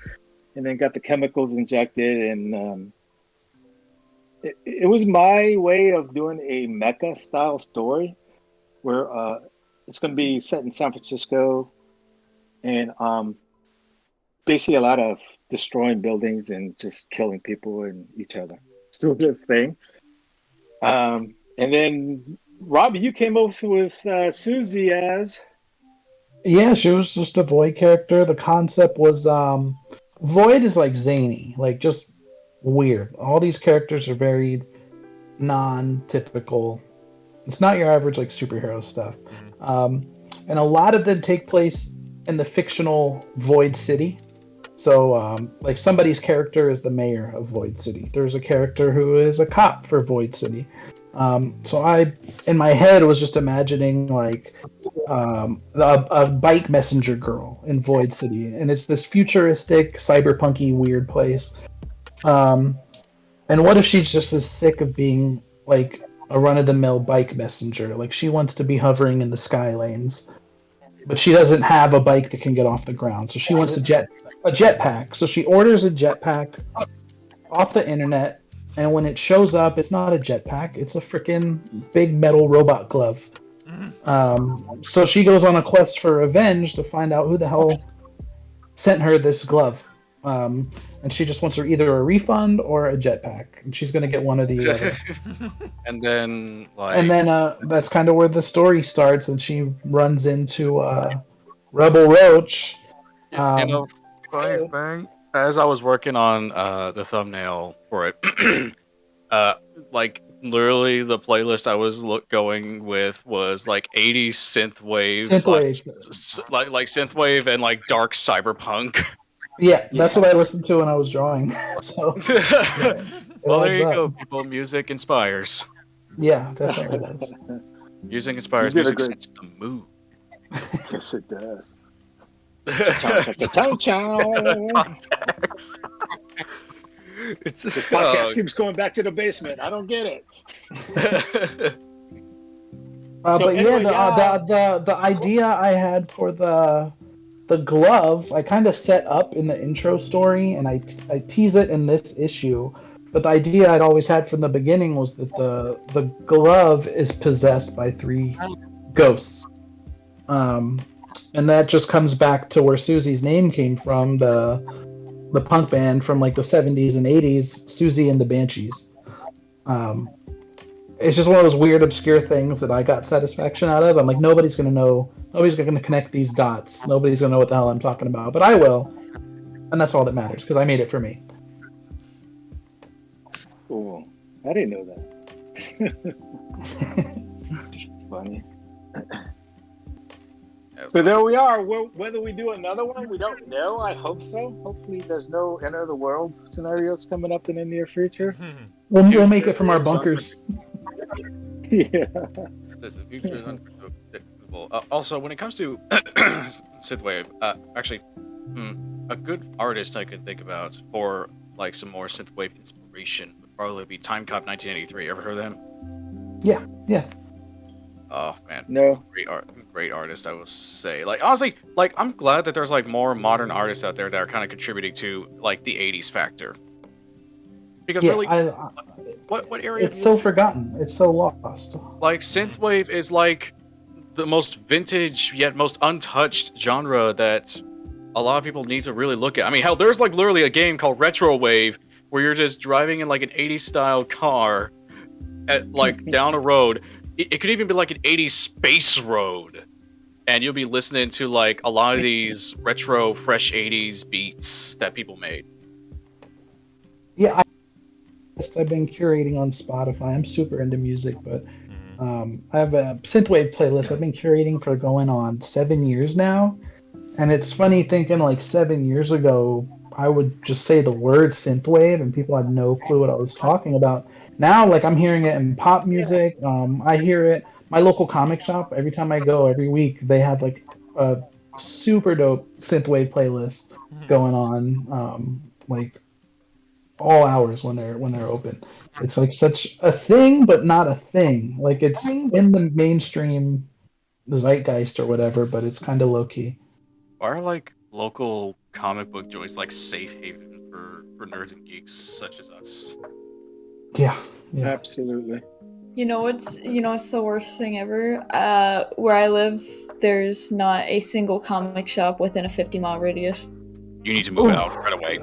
and then got the chemicals injected. And it was my way of doing a mecha style story where it's going to be set in San Francisco, and basically a lot of destroying buildings and just killing people and each other. Sort of thing. And then Robbie, you came up with Siouxsie as. Yeah, she was just a Void character. The concept was Void is like zany, like just weird. All these characters are very non-typical. It's not your average like superhero stuff. And a lot of them take place in the fictional Void City. So, like somebody's character is the mayor of Void City. There's a character who is a cop for Void City. So I, in my head, was just imagining like a bike messenger girl in Void City, and it's this futuristic, cyberpunky, weird place. And what if she's just as sick of being like a run-of-the-mill bike messenger? Like she wants to be hovering in the sky lanes, but she doesn't have a bike that can get off the ground. So she wants a jetpack. So she orders a jetpack off the internet. And when it shows up, it's not a jetpack. It's a freaking big metal robot glove. So she goes on a quest for revenge to find out who the hell sent her this glove. And she just wants either a refund or a jetpack. And she's going to get one or the other. And then, that's kind of where the story starts. And she runs into Rebel Roach. Funny thing, as I was working on the thumbnail for it, like literally the playlist I was going with was like 80s synthwave, like synthwave and like dark cyberpunk. Yeah, that's what I listened to when I was drawing. So, well, there you go, people. Music inspires. Yeah, definitely does. Music inspires. Music sets the mood. Yes, it does. Context. This podcast keeps going back to the basement. I don't get it. But anyway, the idea I had for the glove, I kind of set up in the intro story, and I tease it in this issue. But the idea I'd always had from the beginning was that the glove is possessed by 3 ghosts. And that just comes back to where Siouxsie's name came from, the punk band from like the 70s and 80s, Siouxsie and the Banshees. It's just one of those weird, obscure things that I got satisfaction out of. I'm like, nobody's going to know, nobody's going to connect these dots. Nobody's going to know what the hell I'm talking about, but I will. And that's all that matters, because I made it for me. Cool. I didn't know that. Funny. So there we are. Whether we do another one, we don't know. I hope so. Hopefully there's no end of the world scenarios coming up in the near future. We'll make it from our bunkers. Yeah. The future is unpredictable. Also, when it comes to synthwave, actually, a good artist I could think about for like some more synthwave inspiration would probably be Timecop 1983. Ever heard of them? Yeah. Oh man, no, great artist, I will say. Like honestly, like I'm glad that there's like more modern artists out there that are kind of contributing to like the '80s factor. Because really, what area? It's so forgotten. It's so lost. Like synthwave is like the most vintage yet most untouched genre that a lot of people need to really look at. I mean, hell, there's like literally a game called Retrowave where you're just driving in like an '80s style car at like down a road. It could even be like an 80s space road, and you'll be listening to like a lot of these retro, fresh 80s beats that people made. Yeah, I've been curating on Spotify. I'm super into music, but I have a synthwave playlist I've been curating for going on 7 years now. And it's funny thinking like 7 years ago, I would just say the word synthwave and people had no clue what I was talking about. Now, like I'm hearing it in pop music. I hear it. My local comic shop, every time I go, every week, they have like a super dope synthwave playlist going on. Like all hours when they're open. It's like such a thing, but not a thing. Like it's in the mainstream zeitgeist or whatever, but it's kind of low key. Are like local comic book joints like safe haven for nerds and geeks such as us? Yeah. Absolutely. You know what's the worst thing ever? Where I live, there's not a single comic shop within a 50-mile radius. You need to move out right away.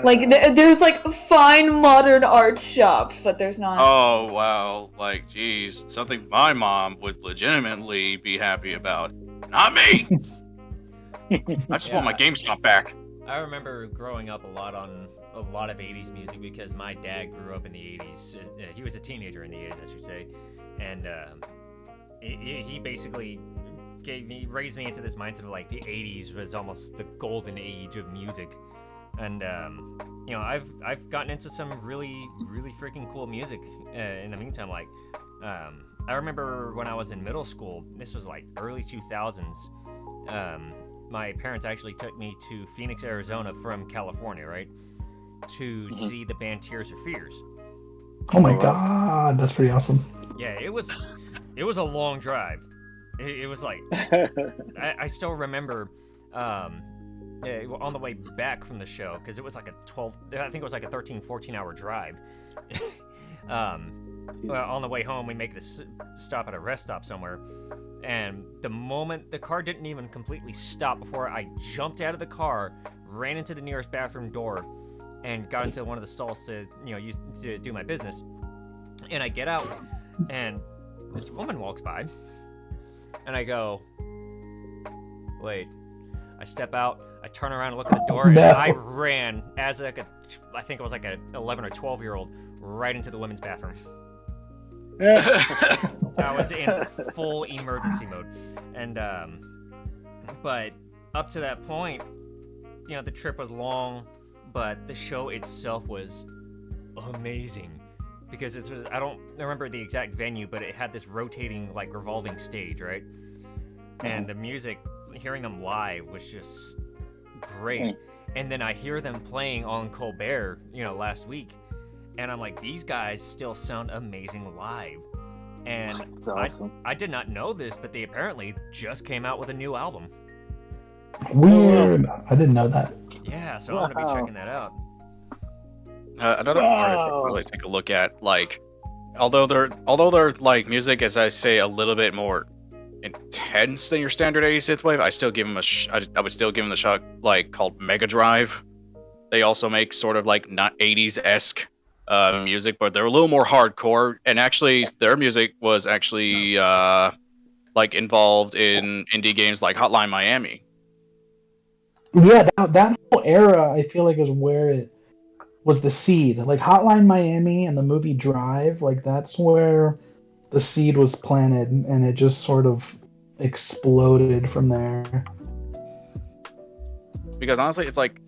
Like there's like fine modern art shops, but there's not. Oh wow, like geez, something my mom would legitimately be happy about. Not me. I just want my GameStop back. I remember growing up a lot on a lot of 80s music because my dad grew up in the 80s. He was a teenager in the 80s, I should say. And he basically raised me into this mindset of like the 80s was almost the golden age of music. And you know, I've gotten into some really freaking cool music in the meantime. Like I remember when I was in middle school, this was like early 2000s. My parents actually took me to Phoenix, Arizona from California, right? To see the band Tears for Fears. Oh my god, that's pretty awesome. Yeah, it was a long drive. It was like I still remember on the way back from the show, because it was like I think it was like a 13-14 hour drive. Well, on the way home, we make this stop at a rest stop somewhere, and the moment the car didn't even completely stop before I jumped out of the car, ran into the nearest bathroom door, and got into one of the stalls to use to do my business. And I get out, and this woman walks by, and I go, wait. I step out, I turn around and look at the door, and I ran as like I think it was like a 11 or 12-year-old right into the women's bathroom. I was in full emergency mode. And but up to that point, the trip was long, but the show itself was amazing. Because I don't remember the exact venue, but it had this rotating, like, revolving stage, right? And the music, hearing them live was just great. And then I hear them playing on Colbert, last week, and I'm like, these guys still sound amazing live. And That's awesome. I did not know this, but they apparently just came out with a new album. Weird. I didn't know that. Yeah, so I'm gonna be checking that out. Another artist to really take a look at, like, although their like music, as I say, a little bit more intense than your standard 80s synthwave, I still give them I would still give them the shot, like, called Mega Drive. They also make sort of like not 80s-esque music, but they're a little more hardcore, and actually their music was actually like involved in indie games like Hotline Miami. Yeah, that whole era, I feel like, is where it was the seed. Like Hotline Miami and the movie Drive, like that's where the seed was planted, and it just sort of exploded from there. Because honestly, it's like,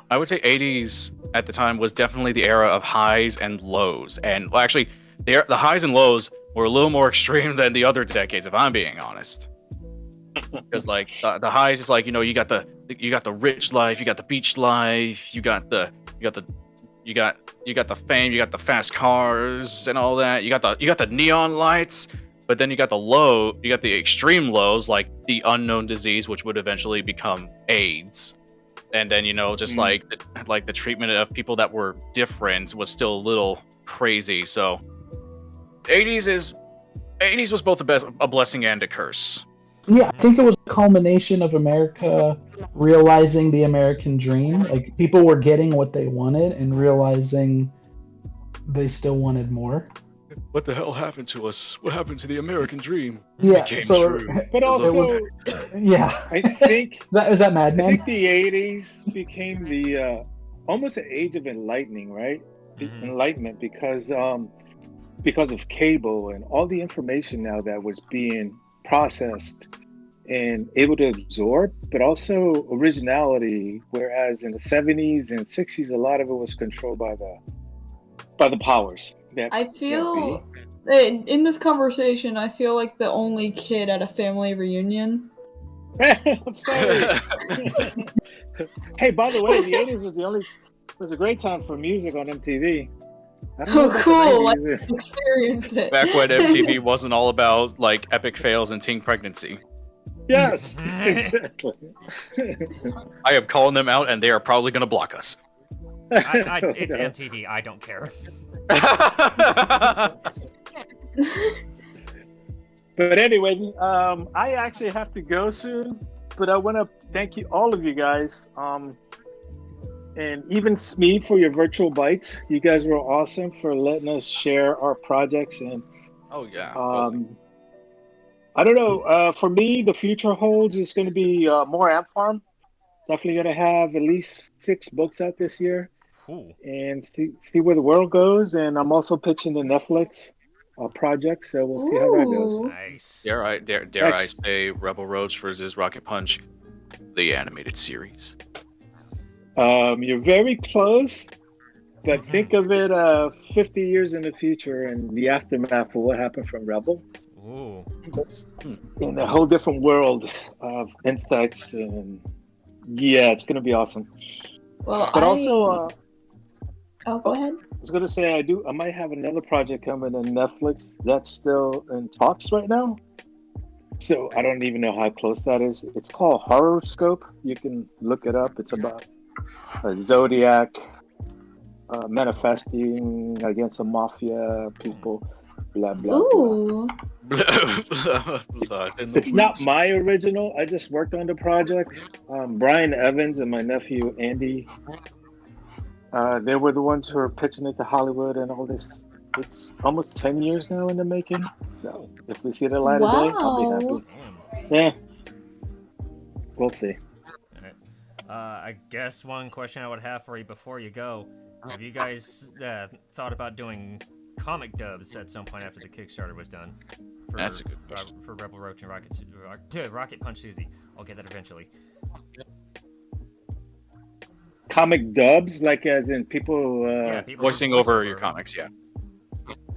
I would say 80s at the time was definitely the era of highs and lows. And well, actually, the highs and lows were a little more extreme than the other decades, if I'm being honest. Because like the highs is like, you got the rich life, you got the beach life, you got the fame, you got the fast cars and all that. You got the neon lights, but then you got the extreme lows, like the unknown disease, which would eventually become AIDS. And then like the treatment of people that were different was still a little crazy. So 80s was both a blessing and a curse. Yeah, I think it was a culmination of America realizing the American dream. Like, people were getting what they wanted and realizing they still wanted more. What the hell happened to us? What happened to the American dream? Yeah, Became so true. But also, yeah. I think is that Mad Men? I think the 80s became the almost the age of enlightening, right? Enlightenment, because of cable and all the information now that was being processed and able to absorb, but also originality. Whereas in the 70s and 60s, a lot of it was controlled by the powers. I feel in this conversation, I feel like the only kid at a family reunion. I'm sorry. Hey, by the way, the 80s was a great time for music on MTV. I don't know Oh, about the cool! I 90s. experienced it. Back when MTV wasn't all about like epic fails and teen pregnancy. Yes, exactly. I am calling them out, and they are probably going to block us. It's No. MTV. I don't care. But anyway, I actually have to go soon. But I want to thank you, all of you guys, and even Smeed for your virtual bites. You guys were awesome for letting us share our projects. And Oh yeah. I don't know. For me, the future holds is going to be more Ant Farm. Definitely going to have at least 6 books out this year, Ooh. and see where the world goes. And I'm also pitching the Netflix project, so we'll see how that goes. Ooh. Nice. Dare I say Rebel Roach versus Rocket Punch, the animated series. You're very close, but think of it 50 years in the future and the aftermath of what happened from Rebel. Ooh. In a whole different world of insects, and yeah, it's gonna be awesome. Well, But also, oh, go ahead. I was gonna say I might have another project coming on Netflix that's still in talks right now. So I don't even know how close that is. It's called Horoscope. You can look it up. It's about a Zodiac manifesting against the mafia people. Blah blah blah. Ooh. It's not my original. I just worked on the project. Brian Evans and my nephew Andy, they were the ones who are pitching it to Hollywood and all this. It's almost 10 years now in the making. So if we see the light of day, I'll be happy. Yeah, we'll see. I guess one question I would have for you before you go: have you guys thought about doing comic dubs at some point after the Kickstarter was done? That's a good question. For Rebel Roach and Rocket Punch Siouxsie. I'll get that eventually. Comic dubs, like as in people. People Voicing over your comics, yeah.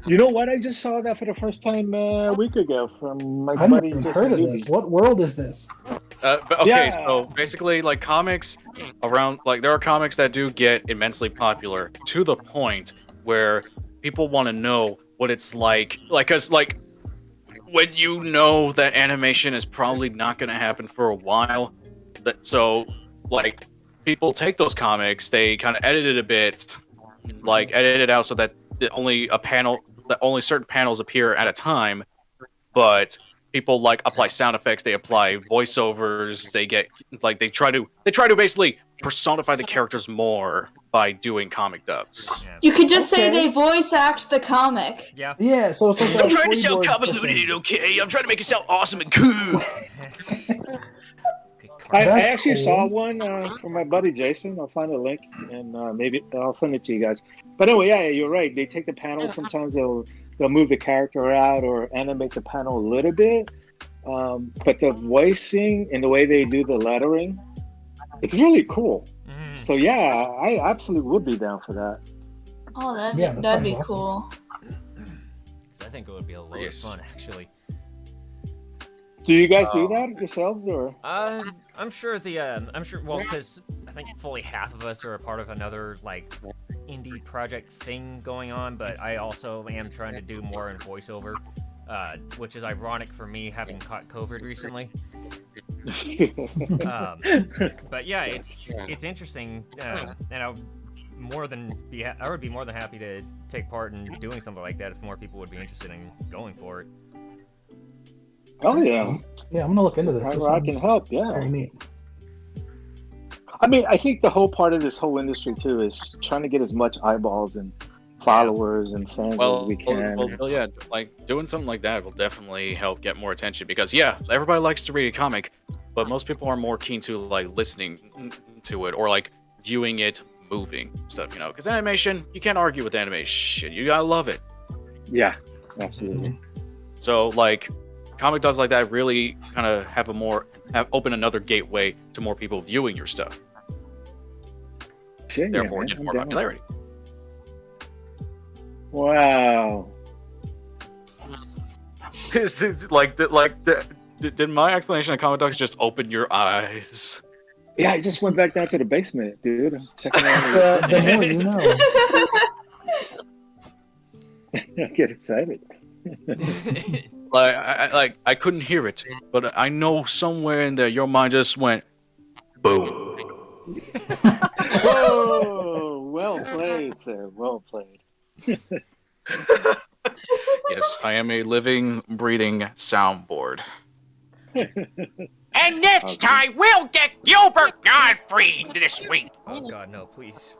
You know what? I just saw that for the first time a week ago from my I've buddy. never even Jason heard of Newby. this. What world is this? But okay, Yeah. so basically, like comics around, like there are comics that do get immensely popular to the point where people want to know what it's like, cause like when you know that animation is probably not going to happen for a while, so like people take those comics, they kind of edit it a bit, like edit it out so that only certain panels appear at a time, but people like apply sound effects, they apply voiceovers, they try to basically personify the characters more by doing comic dubs. Yeah. You could just say Okay. they voice act the comic. Yeah. Yeah, so it's like I'm a trying to sound storyboard convoluted, system. okay? I'm trying to make it sound awesome and cool. I That's actually cool. saw one from my buddy Jason. I'll find a link and maybe I'll send it to you guys. But anyway, yeah, you're right. They take the panel. Sometimes they'll move the character out or animate the panel a little bit. But the voicing and the way they do the lettering, it's really cool. Mm. So yeah, I absolutely would be down for that. Oh, that'd Yeah, be, that that'd be sounds cool. I think it would be a lot Yes. of fun, actually. Do you guys do that yourselves, or? I'm sure well, because I think fully half of us are a part of another, like, indie project thing going on, but I also am trying to do more in voiceover, which is ironic for me having caught COVID recently. But yeah, it's interesting, and I would be more than happy to take part in doing something like that if more people would be interested in going for it. Oh yeah, Yeah, I'm gonna look into this. This I can sounds help. Yeah. very neat. I mean, I think the whole part of this whole industry too is trying to get as much eyeballs and followers and fans as we can. Well, yeah, like doing something like that will definitely help get more attention because yeah, everybody likes to read a comic, but most people are more keen to like listening to it or like viewing it moving stuff, you know, because animation, you can't argue with animation, you gotta love it. Yeah, absolutely. So like comic dubs like that really kind of have open another gateway to more people viewing your stuff, Shit, therefore man, get I'm more down. popularity. Wow. Did my explanation of comic dubs just open your eyes? Yeah, I just went back down to the basement, dude. I'm checking out. The more you know. I get excited. I couldn't hear it, but I know somewhere in there your mind just went boom. Whoa! Well played, sir. Well played. Yes, I am a living, breathing soundboard. And next time, we'll get Gilbert Gottfried this week. Oh God, no, please.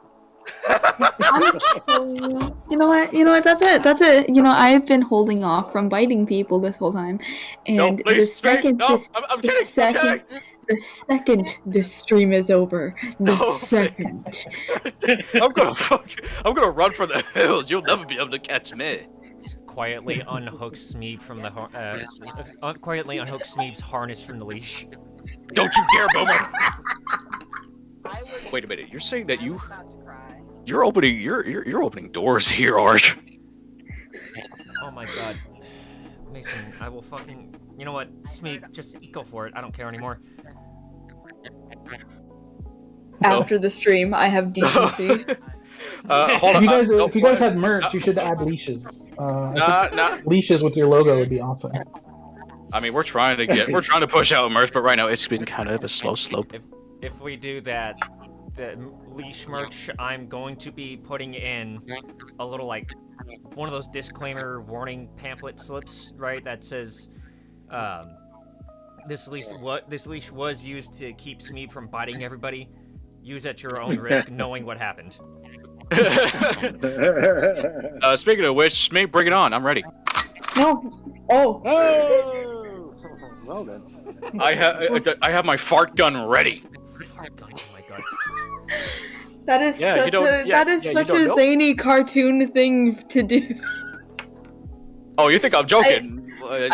You know what? That's it. That's it. You know, I've been holding off from biting people this whole time, and No, please, the second no, I'm kidding. the second this stream is over, the No, second. I'm gonna run for the hills. You'll never be able to catch me. Quietly unhook Smeeb from the quietly unhook Smeeb's harness from the leash. Don't you dare, Boomer! Wait a minute. You're saying that you're opening doors here, Arch. Oh my God, Mason, I will fucking. You know what, Smeeb, just go for it. I don't care anymore. After the stream, I have decency. Hold on. If you guys had merch, you should add leaches. Leashes with your logo would be awesome. I mean, we're trying to push out merch, but right now it's been kind of a slow slope. If we do that, the leash merch, I'm going to be putting in a little like one of those disclaimer warning pamphlet slips, right? That says, this leash was used to keep Smeeb from biting everybody. Use at your own risk, knowing what happened. Speaking of which, Smeeb, bring it on. I'm ready. No. Oh. Oh! Well then. I have my fart gun ready. Fart gun, oh my God. That is Yeah, such a zany cartoon thing to do. Oh, you think I'm joking? I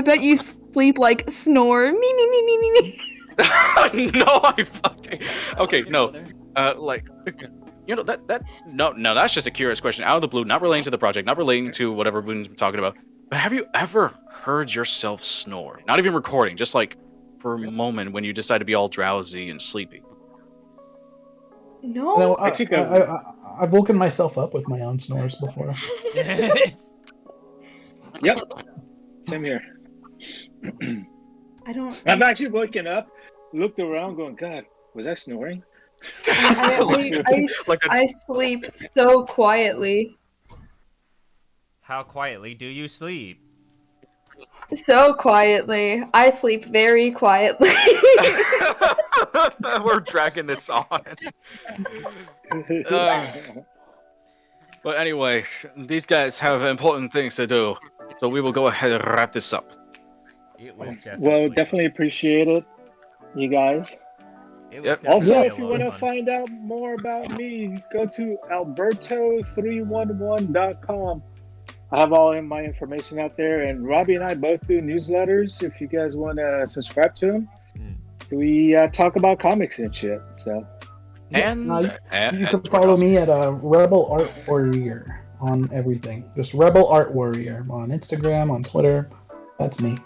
bet you sleep like snore. Me. No, I fucking. Okay, no. Like, you know no, that's just a curious question out of the blue, not relating to the project, not relating to whatever we've been talking about. But have you ever heard yourself snore? Not even recording, just like for a moment when you decide to be all drowsy and sleepy. No. No, I've woken myself up with my own snores before. Yep. Same here. I don't. I'm actually waking up, looked around, going, God, was I snoring? I sleep so quietly. How quietly do you sleep? So quietly. I sleep very quietly. We're dragging this on. But anyway, these guys have important things to do, so we will go ahead and wrap this up. It was definitely appreciate it, you guys. Also, if you want to find out more about me, go to alberto311.com. I have all of my information out there, and Robbie and I both do newsletters. If you guys want to subscribe to them, we talk about comics and shit. So, and you can follow me at Rebel Art Warrior on everything. Just Rebel Art Warrior on Instagram, on Twitter. That's me.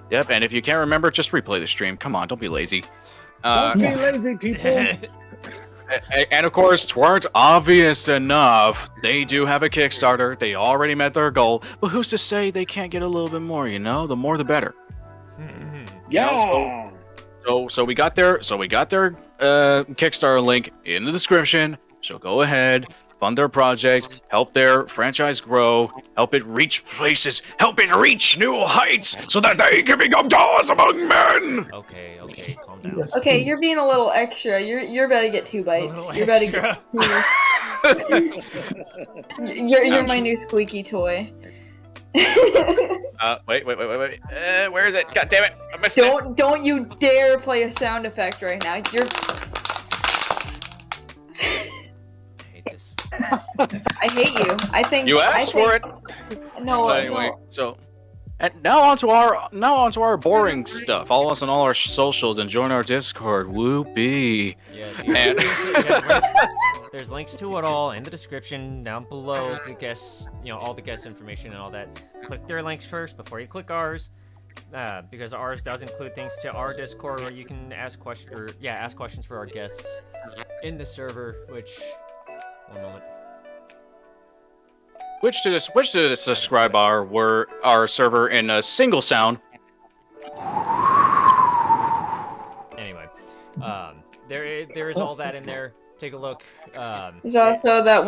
Yep, and if you can't remember, just replay the stream. Come on, don't be lazy. Don't be lazy, people. And of course, tweren't obvious enough, they do have a Kickstarter. They already met their goal, but who's to say they can't get a little bit more? You know, the more the better. Yeah. So we got their Kickstarter link in the description. So go ahead, fund their project, help their franchise grow, help it reach places, help it reach new heights, so that they can become gods among men. Okay, calm down. Yes, Okay, please. you're being a little extra. You're about to get 2 bites. You're about to get 2. You're my new squeaky toy. Wait. Where is it? God damn it! I missed it. Don't you dare play a sound effect right now. You're. I hate this. I hate you. I think You asked for it. No. So anyway, and now onto our boring stuff. Follow us on all our socials and join our Discord. Whoopee. Yeah, there's links to it all in the description down below. The guests, all the guest information and all that. Click their links first before you click ours. because ours does include things to our Discord where you can ask questions for our guests in the server. Which, one moment. Which to describe our server in a single sound. Anyway, there is all that in there. Take a look. There's also that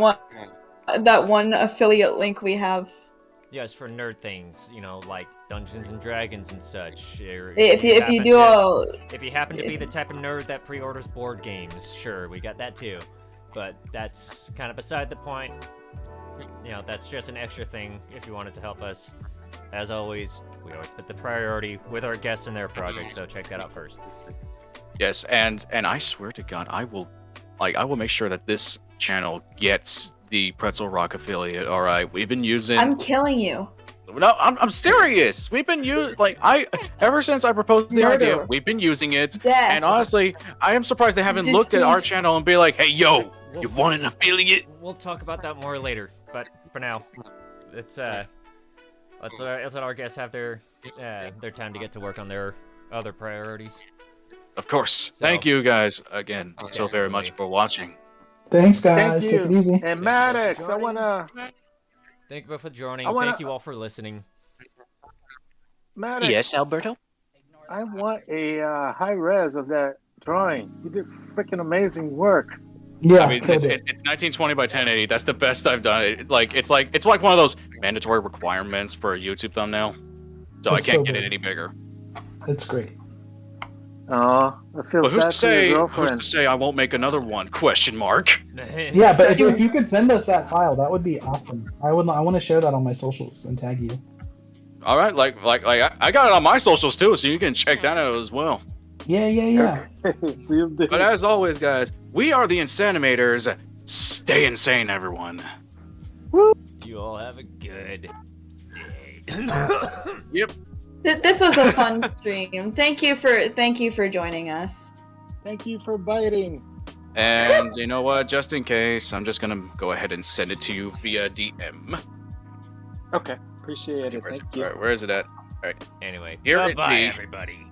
one affiliate link we have. Yes, for nerd things, like Dungeons and Dragons and such. If you happen to be the type of nerd that pre-orders board games, sure, we got that too. But that's kind of beside the point. That's just an extra thing if you wanted to help us. As always, we always put the priority with our guests and their projects, so check that out first. Yes, and I swear to God, I will make sure that this channel gets the Pretzel Rock affiliate. All right, we've been using. I'm killing you. No, I'm serious. We've been ever since I proposed the idea, we've been using it. Death. And honestly, I am surprised they haven't looked at our channel and be like, "Hey, yo, you want an affiliate?" We'll talk about that more later. But for now, let's let our guests have their time to get to work on their other priorities. Of course. Thank you guys again so very much for watching. Thanks, guys. Take it easy. And Maddox, I wanna. Thank you for joining. Thank you all for listening. Maddox. Yes, Alberto. I want a high res of that drawing. You did freaking amazing work. Yeah, I mean, it's 1920 by 1080. That's the best I've done. It's like one of those mandatory requirements for a YouTube thumbnail. So I can't get it any bigger. It's great. I feel sad for your girlfriend. Who's to say I won't make another one? Question mark. Yeah, but if you could send us that file, that would be awesome. I want to share that on my socials and tag you. All right, I got it on my socials too, so you can check that out as well. Yeah. But as always, guys, we are the Insanimators. Stay insane, everyone. You all have a good day. Yep. This was a fun stream. Thank you for joining us. Thank you for biting. And you know what? Just in case, I'm just gonna go ahead and send it to you via DM. Okay, appreciate it. All Thank you. right, where is it at? All right. Anyway, Here bye, it be. everybody.